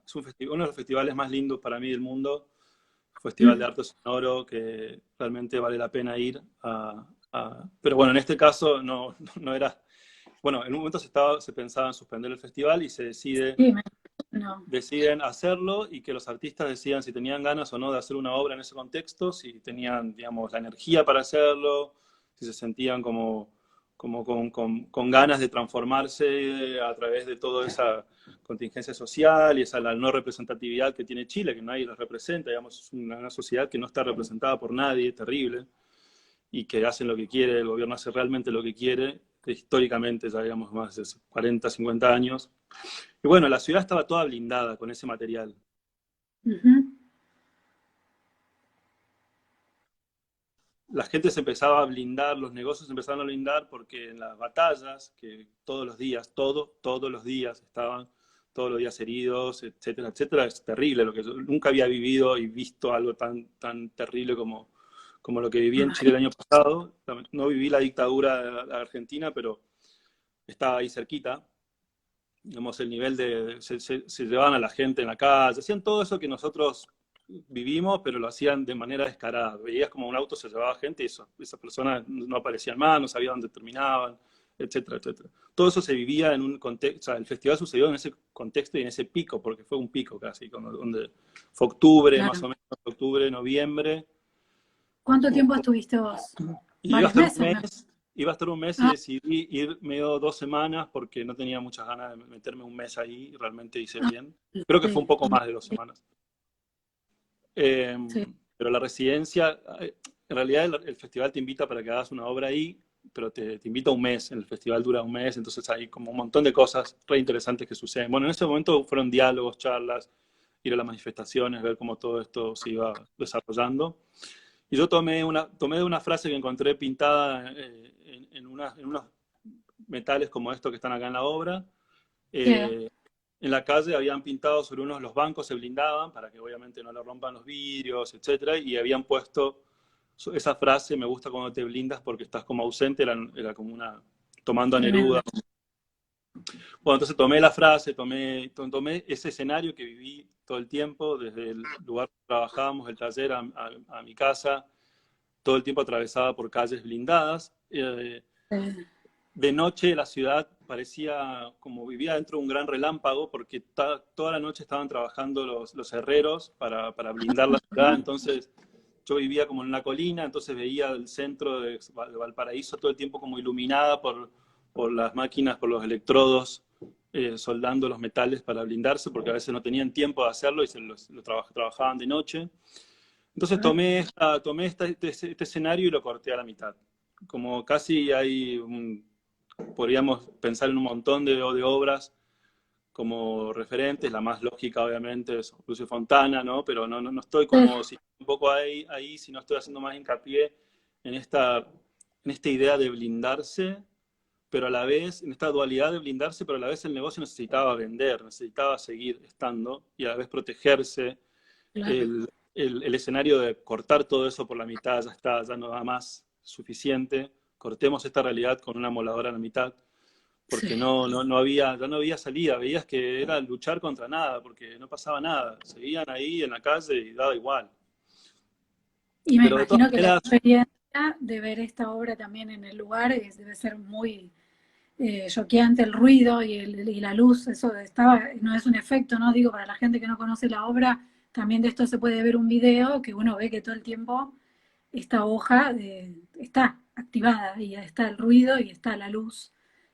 es uno de los festivales más lindos para mí del mundo, festival de Mm, arte sonoro que realmente vale la pena ir pero bueno, en este caso no era, bueno, en un momento se pensaba en suspender el festival y sí, no, deciden hacerlo y que los artistas decidan si tenían ganas o no de hacer una obra en ese contexto, si tenían, digamos, la energía para hacerlo, si se sentían como con ganas de transformarse a través de toda esa contingencia social y esa la no representatividad que tiene Chile, que nadie los representa, digamos, es una sociedad que no está representada por nadie, terrible, y que hacen lo que quiere, el gobierno hace realmente lo que quiere, históricamente, ya digamos, más de 40, 50 años. Y bueno, la ciudad estaba toda blindada con ese material. ujú, La gente se empezaba a blindar, los negocios se empezaron a blindar porque en las batallas, que todos los días, todos los días estaban, todos los días heridos, etcétera, etcétera, es terrible, lo que yo nunca había vivido y visto algo tan terrible como lo que viví me en Chile el imagino. año pasado. No viví la dictadura de Argentina, pero estaba ahí cerquita. Digamos, el nivel se llevaban a la gente en la calle, hacían todo eso que nosotros vivimos, pero lo hacían de manera descarada. Veías como un auto se llevaba gente y esas personas no aparecían más, no sabían dónde terminaban, etcétera, etcétera. Todo eso se vivía en un contexto, o sea, el festival sucedió en ese contexto y en ese pico, porque fue un pico casi, donde fue octubre, más Claro. o menos, octubre, noviembre, ¿Cuánto tiempo estuviste vos? y iba a Varios estar un meses, ¿no? mes, iba a estar un mes y Ah, decidí ir medio 2 semanas porque no tenía muchas ganas de meterme un mes ahí y realmente hice ah, bien. Creo que fue sí, un poco más de 2 semanas. Eh, sí, pero la residencia, en realidad el festival te invita para que hagas una obra ahí, pero te invita un mes, el festival dura un mes, entonces hay como un montón de cosas re interesantes que suceden. Bueno, en ese momento fueron diálogos, charlas, ir a las manifestaciones, ver cómo todo esto se iba desarrollando. Y yo tomé una frase que encontré pintada en unos metales como estos que están acá en la obra. En la calle habían pintado sobre los bancos se blindaban para que obviamente no le rompan los vidrios, etcétera, y habían puesto esa frase: me gusta cuando te blindas porque estás como ausente, era como tomando a Neruda. Bueno, entonces tomé la frase, tomé ese escenario que viví todo el tiempo, desde el lugar donde trabajábamos, el taller, a mi casa, todo el tiempo atravesada por calles blindadas. De noche la ciudad parecía como vivía dentro de un gran relámpago, porque toda la noche estaban trabajando los herreros para blindar la ciudad. Entonces yo vivía como en una colina, entonces veía el centro de Valparaíso todo el tiempo como iluminada por las máquinas, por los electrodos, soldando los metales para blindarse, porque a veces no tenían tiempo de hacerlo y trabajaban de noche. Entonces tomé este escenario y lo corté a la mitad. Como casi podríamos pensar en un montón de obras como referentes, la más lógica obviamente es Lucio Fontana, ¿no? Pero no estoy como un poco ahí, si no estoy haciendo más hincapié en esta idea de blindarse, pero a la vez, en esta dualidad de blindarse, pero a la vez el negocio necesitaba vender, necesitaba seguir estando y a la vez protegerse. Claro. El escenario de cortar todo eso por la mitad ya no da más suficiente. Cortemos esta realidad con una moladora a la mitad, porque ya no había salida. Veías que era luchar contra nada, porque no pasaba nada. Seguían ahí en la calle y daba igual. Y me imagino que la experiencia de ver esta obra también en el lugar debe ser muy choqueante, el ruido y la luz. Eso no es un efecto, ¿no? Digo, para la gente que no conoce la obra, también de esto se puede ver un video que uno ve que todo el tiempo esta hoja está activada y está el ruido y está la luz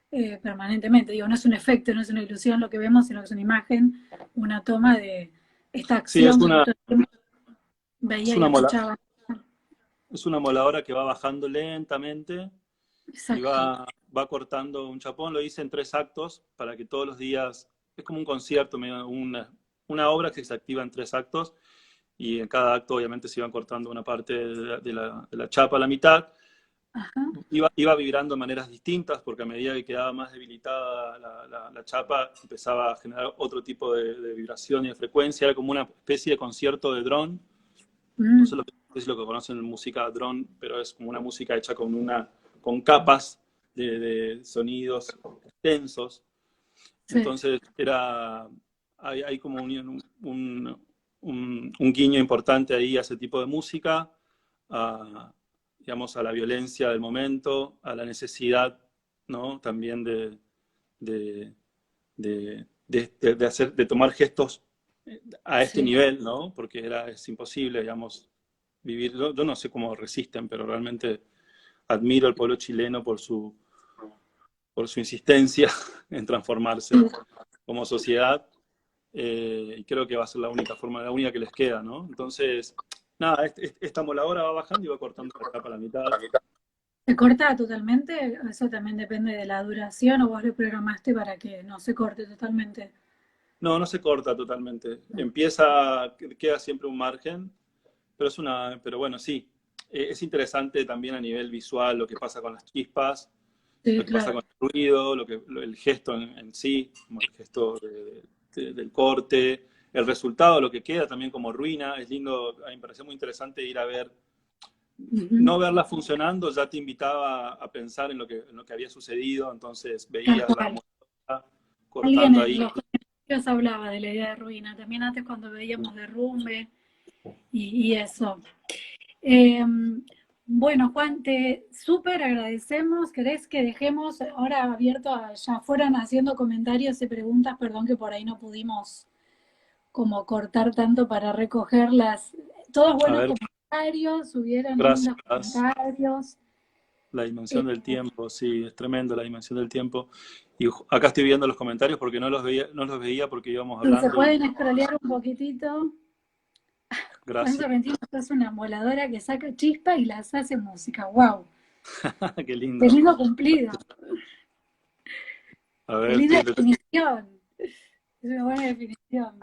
permanentemente. Digo, no es un efecto, no es una ilusión lo que vemos, sino que es una imagen, una toma de esta acción que todo el tiempo veía y escuchaba. Es una moladora que va bajando lentamente. Exacto. Y va cortando un chapón. Lo hice en 3 actos para que todos los días, es como un concierto, una obra que se activa en 3 actos, y en cada acto obviamente se iban cortando una parte de la chapa a la mitad. Iba vibrando de maneras distintas, porque a medida que quedaba más debilitada la chapa, empezaba a generar otro tipo de vibración y de frecuencia. Era como una especie de concierto de drone. No sé si lo que conocen en música drone, pero es como una música hecha con capas de sonidos tensos. Sí. Entonces hay como un guiño importante ahí a ese tipo de música, digamos, a la violencia del momento, a la necesidad, ¿no? También de tomar gestos a este nivel, ¿no? Porque es imposible, digamos, vivir. Yo no sé cómo resisten, pero realmente admiro al pueblo chileno por su insistencia en transformarse como sociedad, y creo que va a ser la única que les queda, ¿no? Entonces, nada, esta moladora va bajando y va cortando la capa a la mitad. ¿Se corta totalmente? ¿Eso también depende de la duración o vos lo programaste para que no se corte totalmente? No se corta totalmente. Queda siempre un margen, pero bueno, sí. Es interesante también a nivel visual lo que pasa con las chispas, lo que pasa con el ruido, el gesto en sí, como el gesto del corte, el resultado, lo que queda también como ruina. Es lindo, a mí me pareció muy interesante ir a ver, no verla funcionando, ya te invitaba a pensar en lo que había sucedido, entonces veías la música cortando ahí. Los comentarios hablaba de la idea de ruina, también antes cuando veíamos derrumbe y eso. Bueno, Juan, te súper agradecemos. ¿Querés que dejemos ahora abierto ya fueran haciendo comentarios y preguntas? Perdón que por ahí no pudimos como cortar tanto para recogerlas. Todos buenos comentarios, hubieran lindos comentarios. La dimensión del tiempo, sí, es tremendo la dimensión del tiempo. Y acá estoy viendo los comentarios porque no los veía porque íbamos hablando. ¿Se pueden scrollear un poquitito? Gracias. Juan Sorrentino es una moladora que saca chispa y las hace música. ¡Wow! Qué lindo. Qué lindo cumplido. A ver, qué linda definición. Es una buena definición.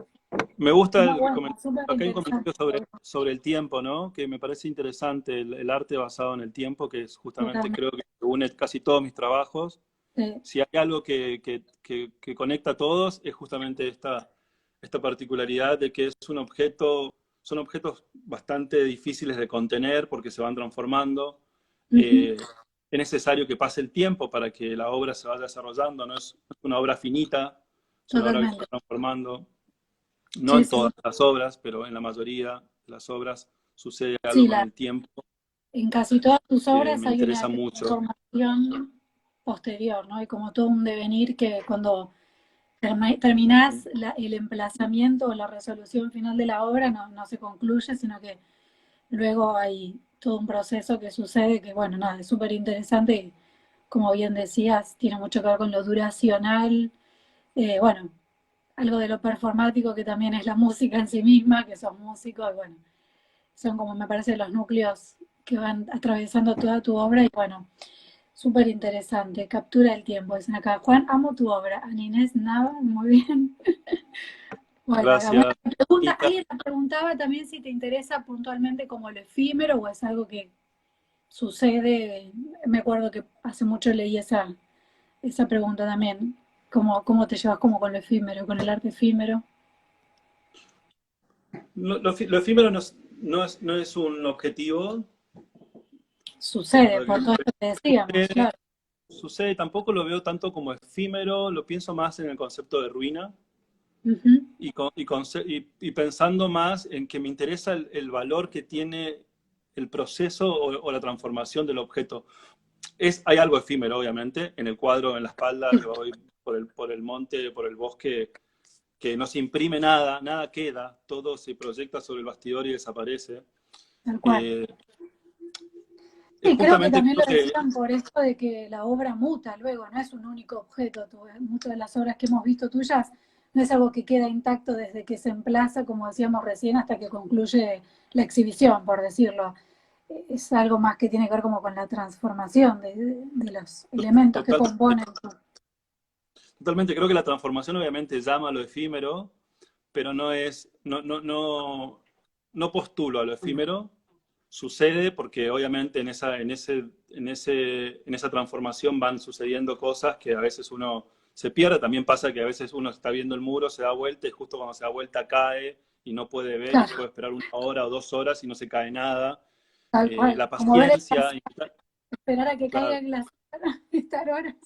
Me gusta No, el bueno, comentario, súper acá hay un interesante. comentario sobre el tiempo, ¿no? Que me parece interesante, el arte basado en el tiempo, que es justamente, Totalmente. creo que une casi todos mis trabajos. Sí, Si hay algo que conecta a todos, es justamente esta particularidad de que es un objeto, son objetos bastante difíciles de contener porque se van transformando. ujú, Es necesario que pase el tiempo para que la obra se vaya desarrollando, no es una obra finita, es una obra que se totalmente. va transformando. No Sí, en sí. todas las obras, pero en la mayoría de las obras sucede algo Sí, con el tiempo en casi todas tus que obras me hay una interesa mucho. transformación posterior, ¿no? Hay como todo un devenir que cuando terminás el emplazamiento o la resolución final de la obra no se concluye, sino que luego hay todo un proceso que sucede que, bueno, nada, es súper interesante y, como bien decías, tiene mucho que ver con lo duracional, bueno, algo de lo performático que también es la música en sí misma, que sos músico, y bueno, son como me parece los núcleos que van atravesando toda tu obra y bueno, súper interesante, captura el tiempo, dicen acá, Juan, amo tu obra, Ana Inés Nava, muy bien. Bueno, acá Gracias. alguien te preguntaba también si te interesa puntualmente como lo efímero o es algo que sucede, me acuerdo que hace mucho leí esa pregunta también, cómo te llevas como con lo efímero, con el arte efímero. Lo efímero no es un objetivo, Sucede, porque por todo esto que decíamos, sucede, claro. sucede, tampoco lo veo tanto como efímero, lo pienso más en el concepto de ruina Ujú, y pensando más en que me interesa el valor que tiene el proceso o la transformación del objeto. Hay algo efímero, obviamente, en el cuadro, en la espalda, sí, que voy por el monte, por el bosque, que no se imprime nada, nada queda, todo se proyecta sobre el bastidor y desaparece. tal cual. Eh, Sí, creo que Justamente también creo lo que decían por esto de que la obra muta luego, no es un único objeto. Muchas de las obras que hemos visto tuyas no es algo que queda intacto desde que se emplaza, como decíamos recién, hasta que concluye la exhibición, por decirlo. Es algo más que tiene que ver como con la transformación de los elementos que totalmente, componen. totalmente creo que la transformación obviamente llama a lo efímero, pero no postulo a lo efímero. Sucede porque obviamente en esa transformación van sucediendo cosas que a veces uno se pierde. También pasa que a veces uno está viendo el muro, se da vuelta y justo cuando se da vuelta cae y no puede ver y Claro, puede esperar 1 hora o 2 horas y no se cae nada. tal cual. La Como ver el paciencia, esperar a que caiga claro. el glaciar, estar horas,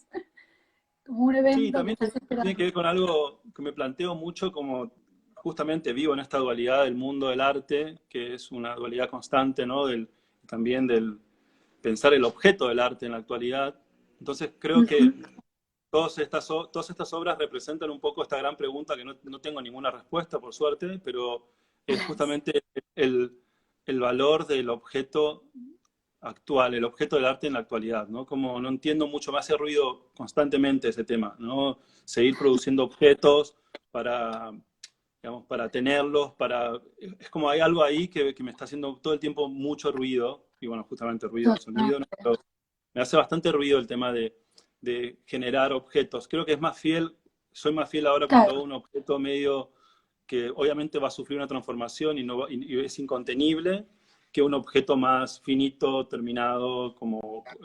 como un Sí, evento que también estás tiene esperando. que ver con algo que me planteo mucho como justamente vivo en esta dualidad del mundo del arte, que es una dualidad constante, ¿no? También del pensar el objeto del arte en la actualidad. Entonces creo que Ujú. todas estas obras representan un poco esta gran pregunta que no tengo ninguna respuesta, por suerte, pero es justamente el, el valor del objeto actual, el objeto del arte en la actualidad, ¿no? Como no entiendo mucho, me hace ruido constantemente ese tema, ¿no? Seguir produciendo objetos para, digamos, para tenerlos, es como hay algo ahí que me está haciendo todo el tiempo mucho ruido, y bueno, justamente ruido, sonido, ¿no? Totalmente. Pero me hace bastante ruido el tema de generar objetos. Creo que soy más fiel ahora cuando hago Claro, un objeto medio que obviamente va a sufrir una transformación y es incontenible, que un objeto más finito, terminado, tal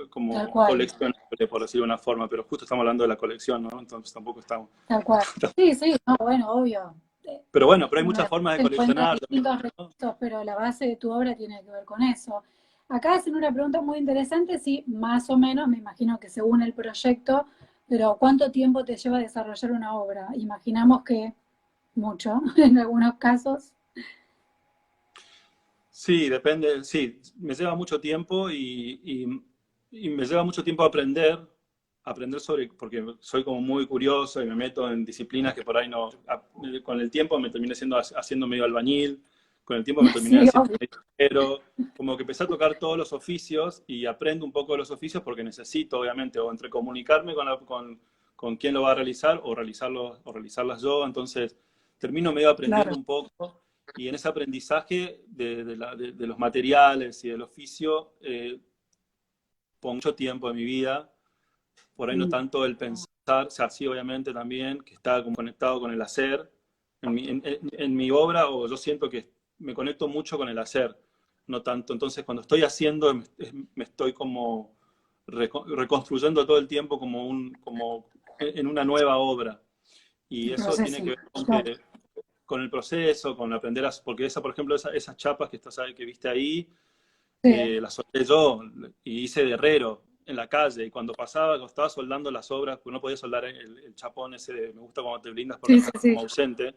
como cual. coleccionable, por decirlo de una forma, pero justo estamos hablando de la colección, ¿no? Entonces tampoco estamos. Tal cual. Sí, sí, no, bueno, obvio. Eh, Pero bueno, pero hay Uno muchas después formas de encuentra coleccionar también, distintos ¿no? recursos, pero la base de tu obra tiene que ver con eso. Acá hacen una pregunta muy interesante, sí, más o menos, me imagino que según el proyecto, pero ¿cuánto tiempo te lleva a desarrollar una obra? Imaginamos que mucho, en algunos casos. Sí, depende, sí, me lleva mucho tiempo y me lleva mucho tiempo aprender porque soy como muy curioso y me meto en disciplinas que por ahí no, con el tiempo me terminé haciendo medio albañil, con el tiempo me terminé Sí, haciendo obvio. medio pero como que empecé a tocar todos los oficios y aprendo un poco de los oficios porque necesito, obviamente, o entre comunicarme con quién lo va a realizar o realizarlas yo, entonces termino medio aprendiendo Claro. un poco y en ese aprendizaje de los materiales y del oficio, pongo mucho tiempo de mi vida, por ahí no Mm, tanto el pensar, o sea, sí, obviamente también, que está como conectado con el hacer, en mi obra, o yo siento que me conecto mucho con el hacer, no tanto. Entonces, cuando estoy haciendo, me estoy como reconstruyendo todo el tiempo como en una nueva obra. Y el eso tiene proceso. que ver Claro. con el proceso, con aprender a... Porque por ejemplo, esas chapas que viste ahí, Sí, las soldé yo y hice de herrero en la calle. Y cuando estaba soldando las obras, pues no podía soldar el chapón ese de me gusta cuando te blindas porque sí, sí, estás como sí. ausente.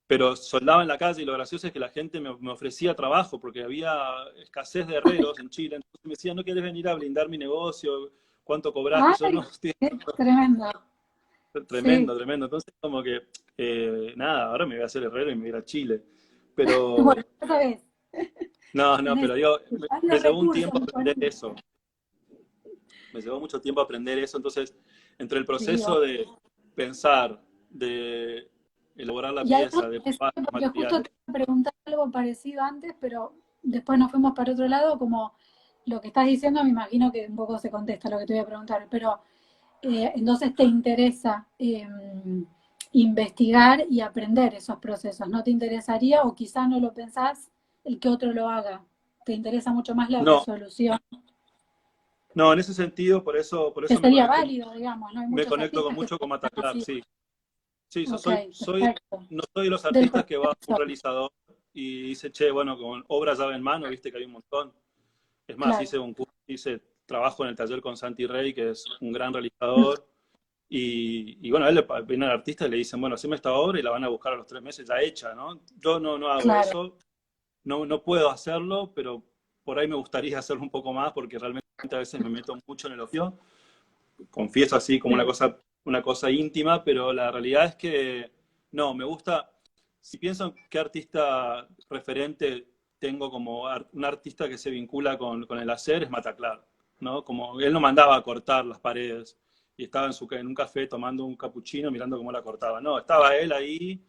Pero soldaba en la calle y lo gracioso es que la gente me ofrecía trabajo porque había escasez de herreros en Chile. Entonces me decían, ¿no quieres venir a blindar mi negocio? ¿Cuánto cobras? Y yo no, Ay, qué tremendo. Sí. tremendo, tremendo. Entonces como que, nada, ahora me voy a hacer herrero y me voy a ir a Chile. Pero, Bueno, ya sabes, no, tenés pero yo, me los llevó un recursos tiempo aprender disponibles. eso. Me llevó mucho tiempo aprender eso. Entonces, entre el Sí, proceso de pensar, de elaborar la y ahí no pieza, de empecé, probar los porque justo materiales. te iba a preguntar algo parecido antes, pero después nos fuimos para otro lado, como lo que estás diciendo, me imagino que un poco se contesta lo que te voy a preguntar, pero entonces te interesa investigar y aprender esos procesos, ¿no te interesaría o quizás no lo pensás el que otro lo haga? ¿Te interesa mucho más la No, resolución? no, en ese sentido, por Que eso sería válido, digamos, ¿no? Hay me muchos conecto artistas que mucho con piensan Mataclar, así. sí. Sí, yo Ok, perfecto. no soy de los Del artistas que va a un proceso, realizador y dice, che, bueno, con obras llave en mano, viste que hay un montón. Es más, claro. hice trabajo en el taller con Santi Rey, que es un gran realizador, y bueno, a él viene al artista y le dicen, bueno, haceme esta obra y la van a buscar a los 3 meses ya hecha, ¿no? Yo no hago Claro, eso, no puedo hacerlo, pero por ahí me gustaría hacerlo un poco más porque realmente a veces me meto mucho en el oficio, confieso así como sí. una cosa íntima, pero la realidad es que no, me gusta, si pienso en qué artista referente tengo como un artista que se vincula con el hacer, es Mataclar, ¿no? Como él no mandaba a cortar las paredes y estaba en un café tomando un capuchino mirando cómo la cortaba, no, estaba él ahí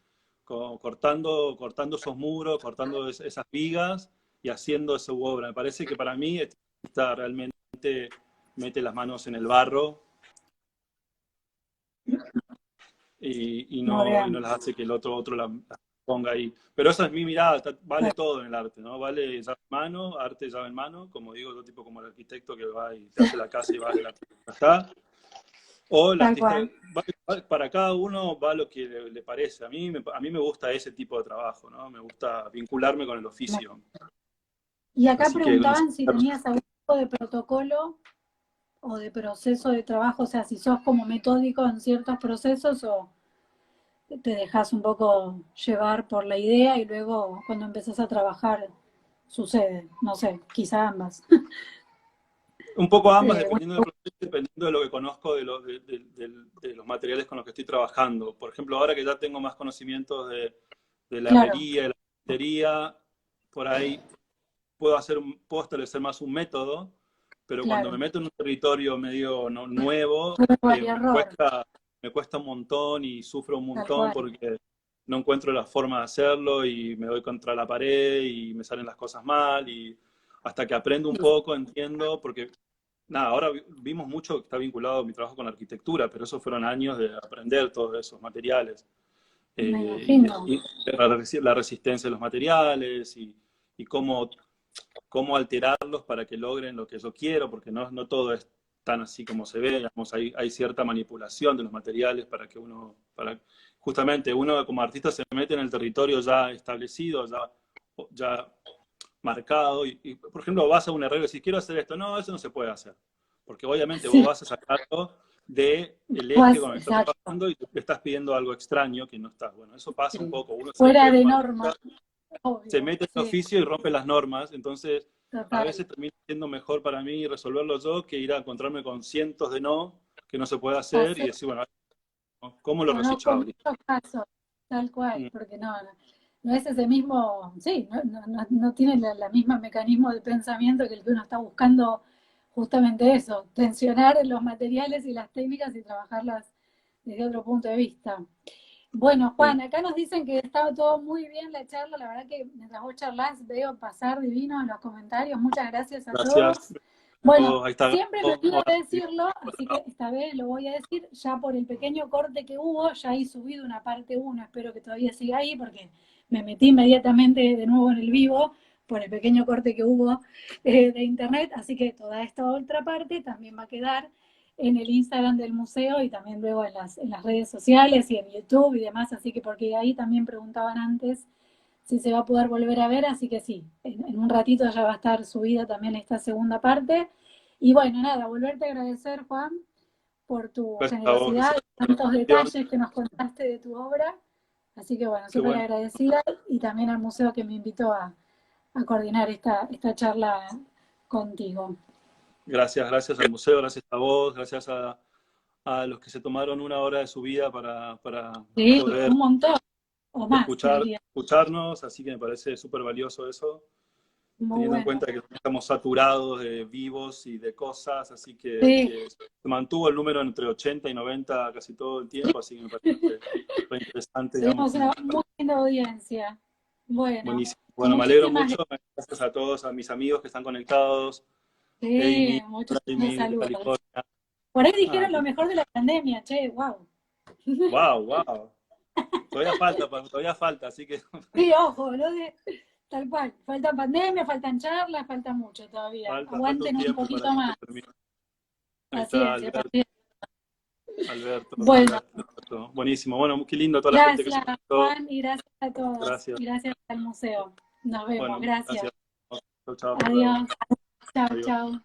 cortando esos muros, cortando esas vigas y haciendo su obra. Me parece que para mí está realmente mete las manos en el barro Muy y no bien. las hace que el otro las ponga ahí. Pero esa es mi mirada, vale todo en el arte, ¿no? Vale llave en mano, arte llave en mano, como digo, yo tipo como el arquitecto que va y te hace la casa y va de la está. O el Tal artista, cual. para cada uno va lo que le parece. A mí me gusta ese tipo de trabajo, ¿no? Me gusta vincularme con el oficio. Y acá Así que, no sé. preguntaban si tenías algún tipo de protocolo o de proceso de trabajo, o sea, si sos como metódico en ciertos procesos o te dejas un poco llevar por la idea y luego cuando empezás a trabajar sucede, no sé, quizá ambas. Un poco ambas, Bueno, dependiendo del proceso, dependiendo de lo que conozco de los materiales con los que estoy trabajando. Por ejemplo, ahora que ya tengo más conocimientos de la claro, herrería, de la carpintería, por ahí puedo establecer más un método, pero cuando me claro. meto en un territorio medio nuevo, Prueba y error, me cuesta un montón y sufro un tal montón cual. porque no encuentro la forma de hacerlo y me doy contra la pared y me salen las cosas mal y hasta que aprendo un poco, entiendo, porque nada, ahora vimos mucho que está vinculado a mi trabajo con la arquitectura, pero esos fueron años de aprender todos esos materiales Me imagino. y la resistencia de los materiales y cómo alterarlos para que logren lo que yo quiero, porque no todo es tan así como se ve, digamos, hay cierta manipulación de los materiales justamente uno como artista se mete en el territorio ya establecido, ya marcado, por ejemplo vas a un herrero y decís, quiero hacer esto, no, eso no se puede hacer, porque obviamente vos Sí, vas a sacarlo del eje pues, con el que estás exacto. trabajando y te estás pidiendo algo extraño que no está. Bueno, eso pasa un Sí. poco, uno Fuera siempre de como norma, artista se obvio, mete en el sí, oficio y rompe las normas, entonces a total. veces termina siendo mejor para mí resolverlo yo que ir a encontrarme con cientos de no que no se puede hacer y Pasó. decir, bueno, ¿cómo lo Conozco resuelvo? muchos casos, tal cual, Mm. porque no es ese mismo, sí, no tiene la misma mecanismo de pensamiento que el que uno está buscando justamente eso, tensionar los materiales y las técnicas y trabajarlas desde otro punto de vista. Bueno, Sí. Juan, acá nos dicen que estaba todo muy bien la charla, la verdad que mientras vos charlas veo pasar divino en los comentarios, muchas gracias a Gracias. todos. Bueno, ahí está. siempre me olvido de decirlo, así que esta vez lo voy a decir, ya por el pequeño corte que hubo, ya he subido una parte 1, espero que todavía siga ahí, porque me metí inmediatamente de nuevo en el vivo, por el pequeño corte que hubo de internet, así que toda esta otra parte también va a quedar en el Instagram del museo y también luego en las redes sociales y en YouTube y demás, así que porque ahí también preguntaban antes si se va a poder volver a ver, así que sí, en un ratito ya va a estar subida también esta segunda parte. Y bueno, nada, volverte a agradecer, Juan, por tu Gracias a vos, generosidad gracias y tantos detalles que nos contaste de tu obra. Así que bueno, qué súper bueno. agradecida y también al museo que me invitó a coordinar esta charla contigo. Gracias al museo, gracias a vos, gracias a los que se tomaron una hora de su vida para Sí, poder un montón, o más, te diría. escucharnos, así que me parece súper valioso eso, Muy teniendo en bueno. cuenta que estamos saturados de vivos y de cosas, así Sí, que se mantuvo el número entre 80 y 90 casi todo el tiempo, así que me parece re interesante, digamos. tuvimos una muy linda audiencia. Bueno, Buenísimo. Bueno, me alegro muchísimas mucho, gracias. gracias a todos, a mis amigos que están conectados, Sí, Amy, muchísimos Amy de saludos. California. Por ahí Ah, dijeron lo mejor de la pandemia, che, wow. wow, wow. Todavía falta, así que Sí, ojo, tal cual. Falta pandemia, faltan charlas, falta mucho todavía. falta un Aguanten un tiempo para poquito que más. se termine. Ahí está Paciencia, paciencia. Bueno, Alberto. Buenísimo. Bueno, qué lindo toda la gente que se gracias, conectó. Juan, y gracias a todos. Gracias. Y gracias al museo. Nos vemos, Bueno, gracias. gracias. Chau, chau, hasta luego. Adiós. Chao, Adiós. chao.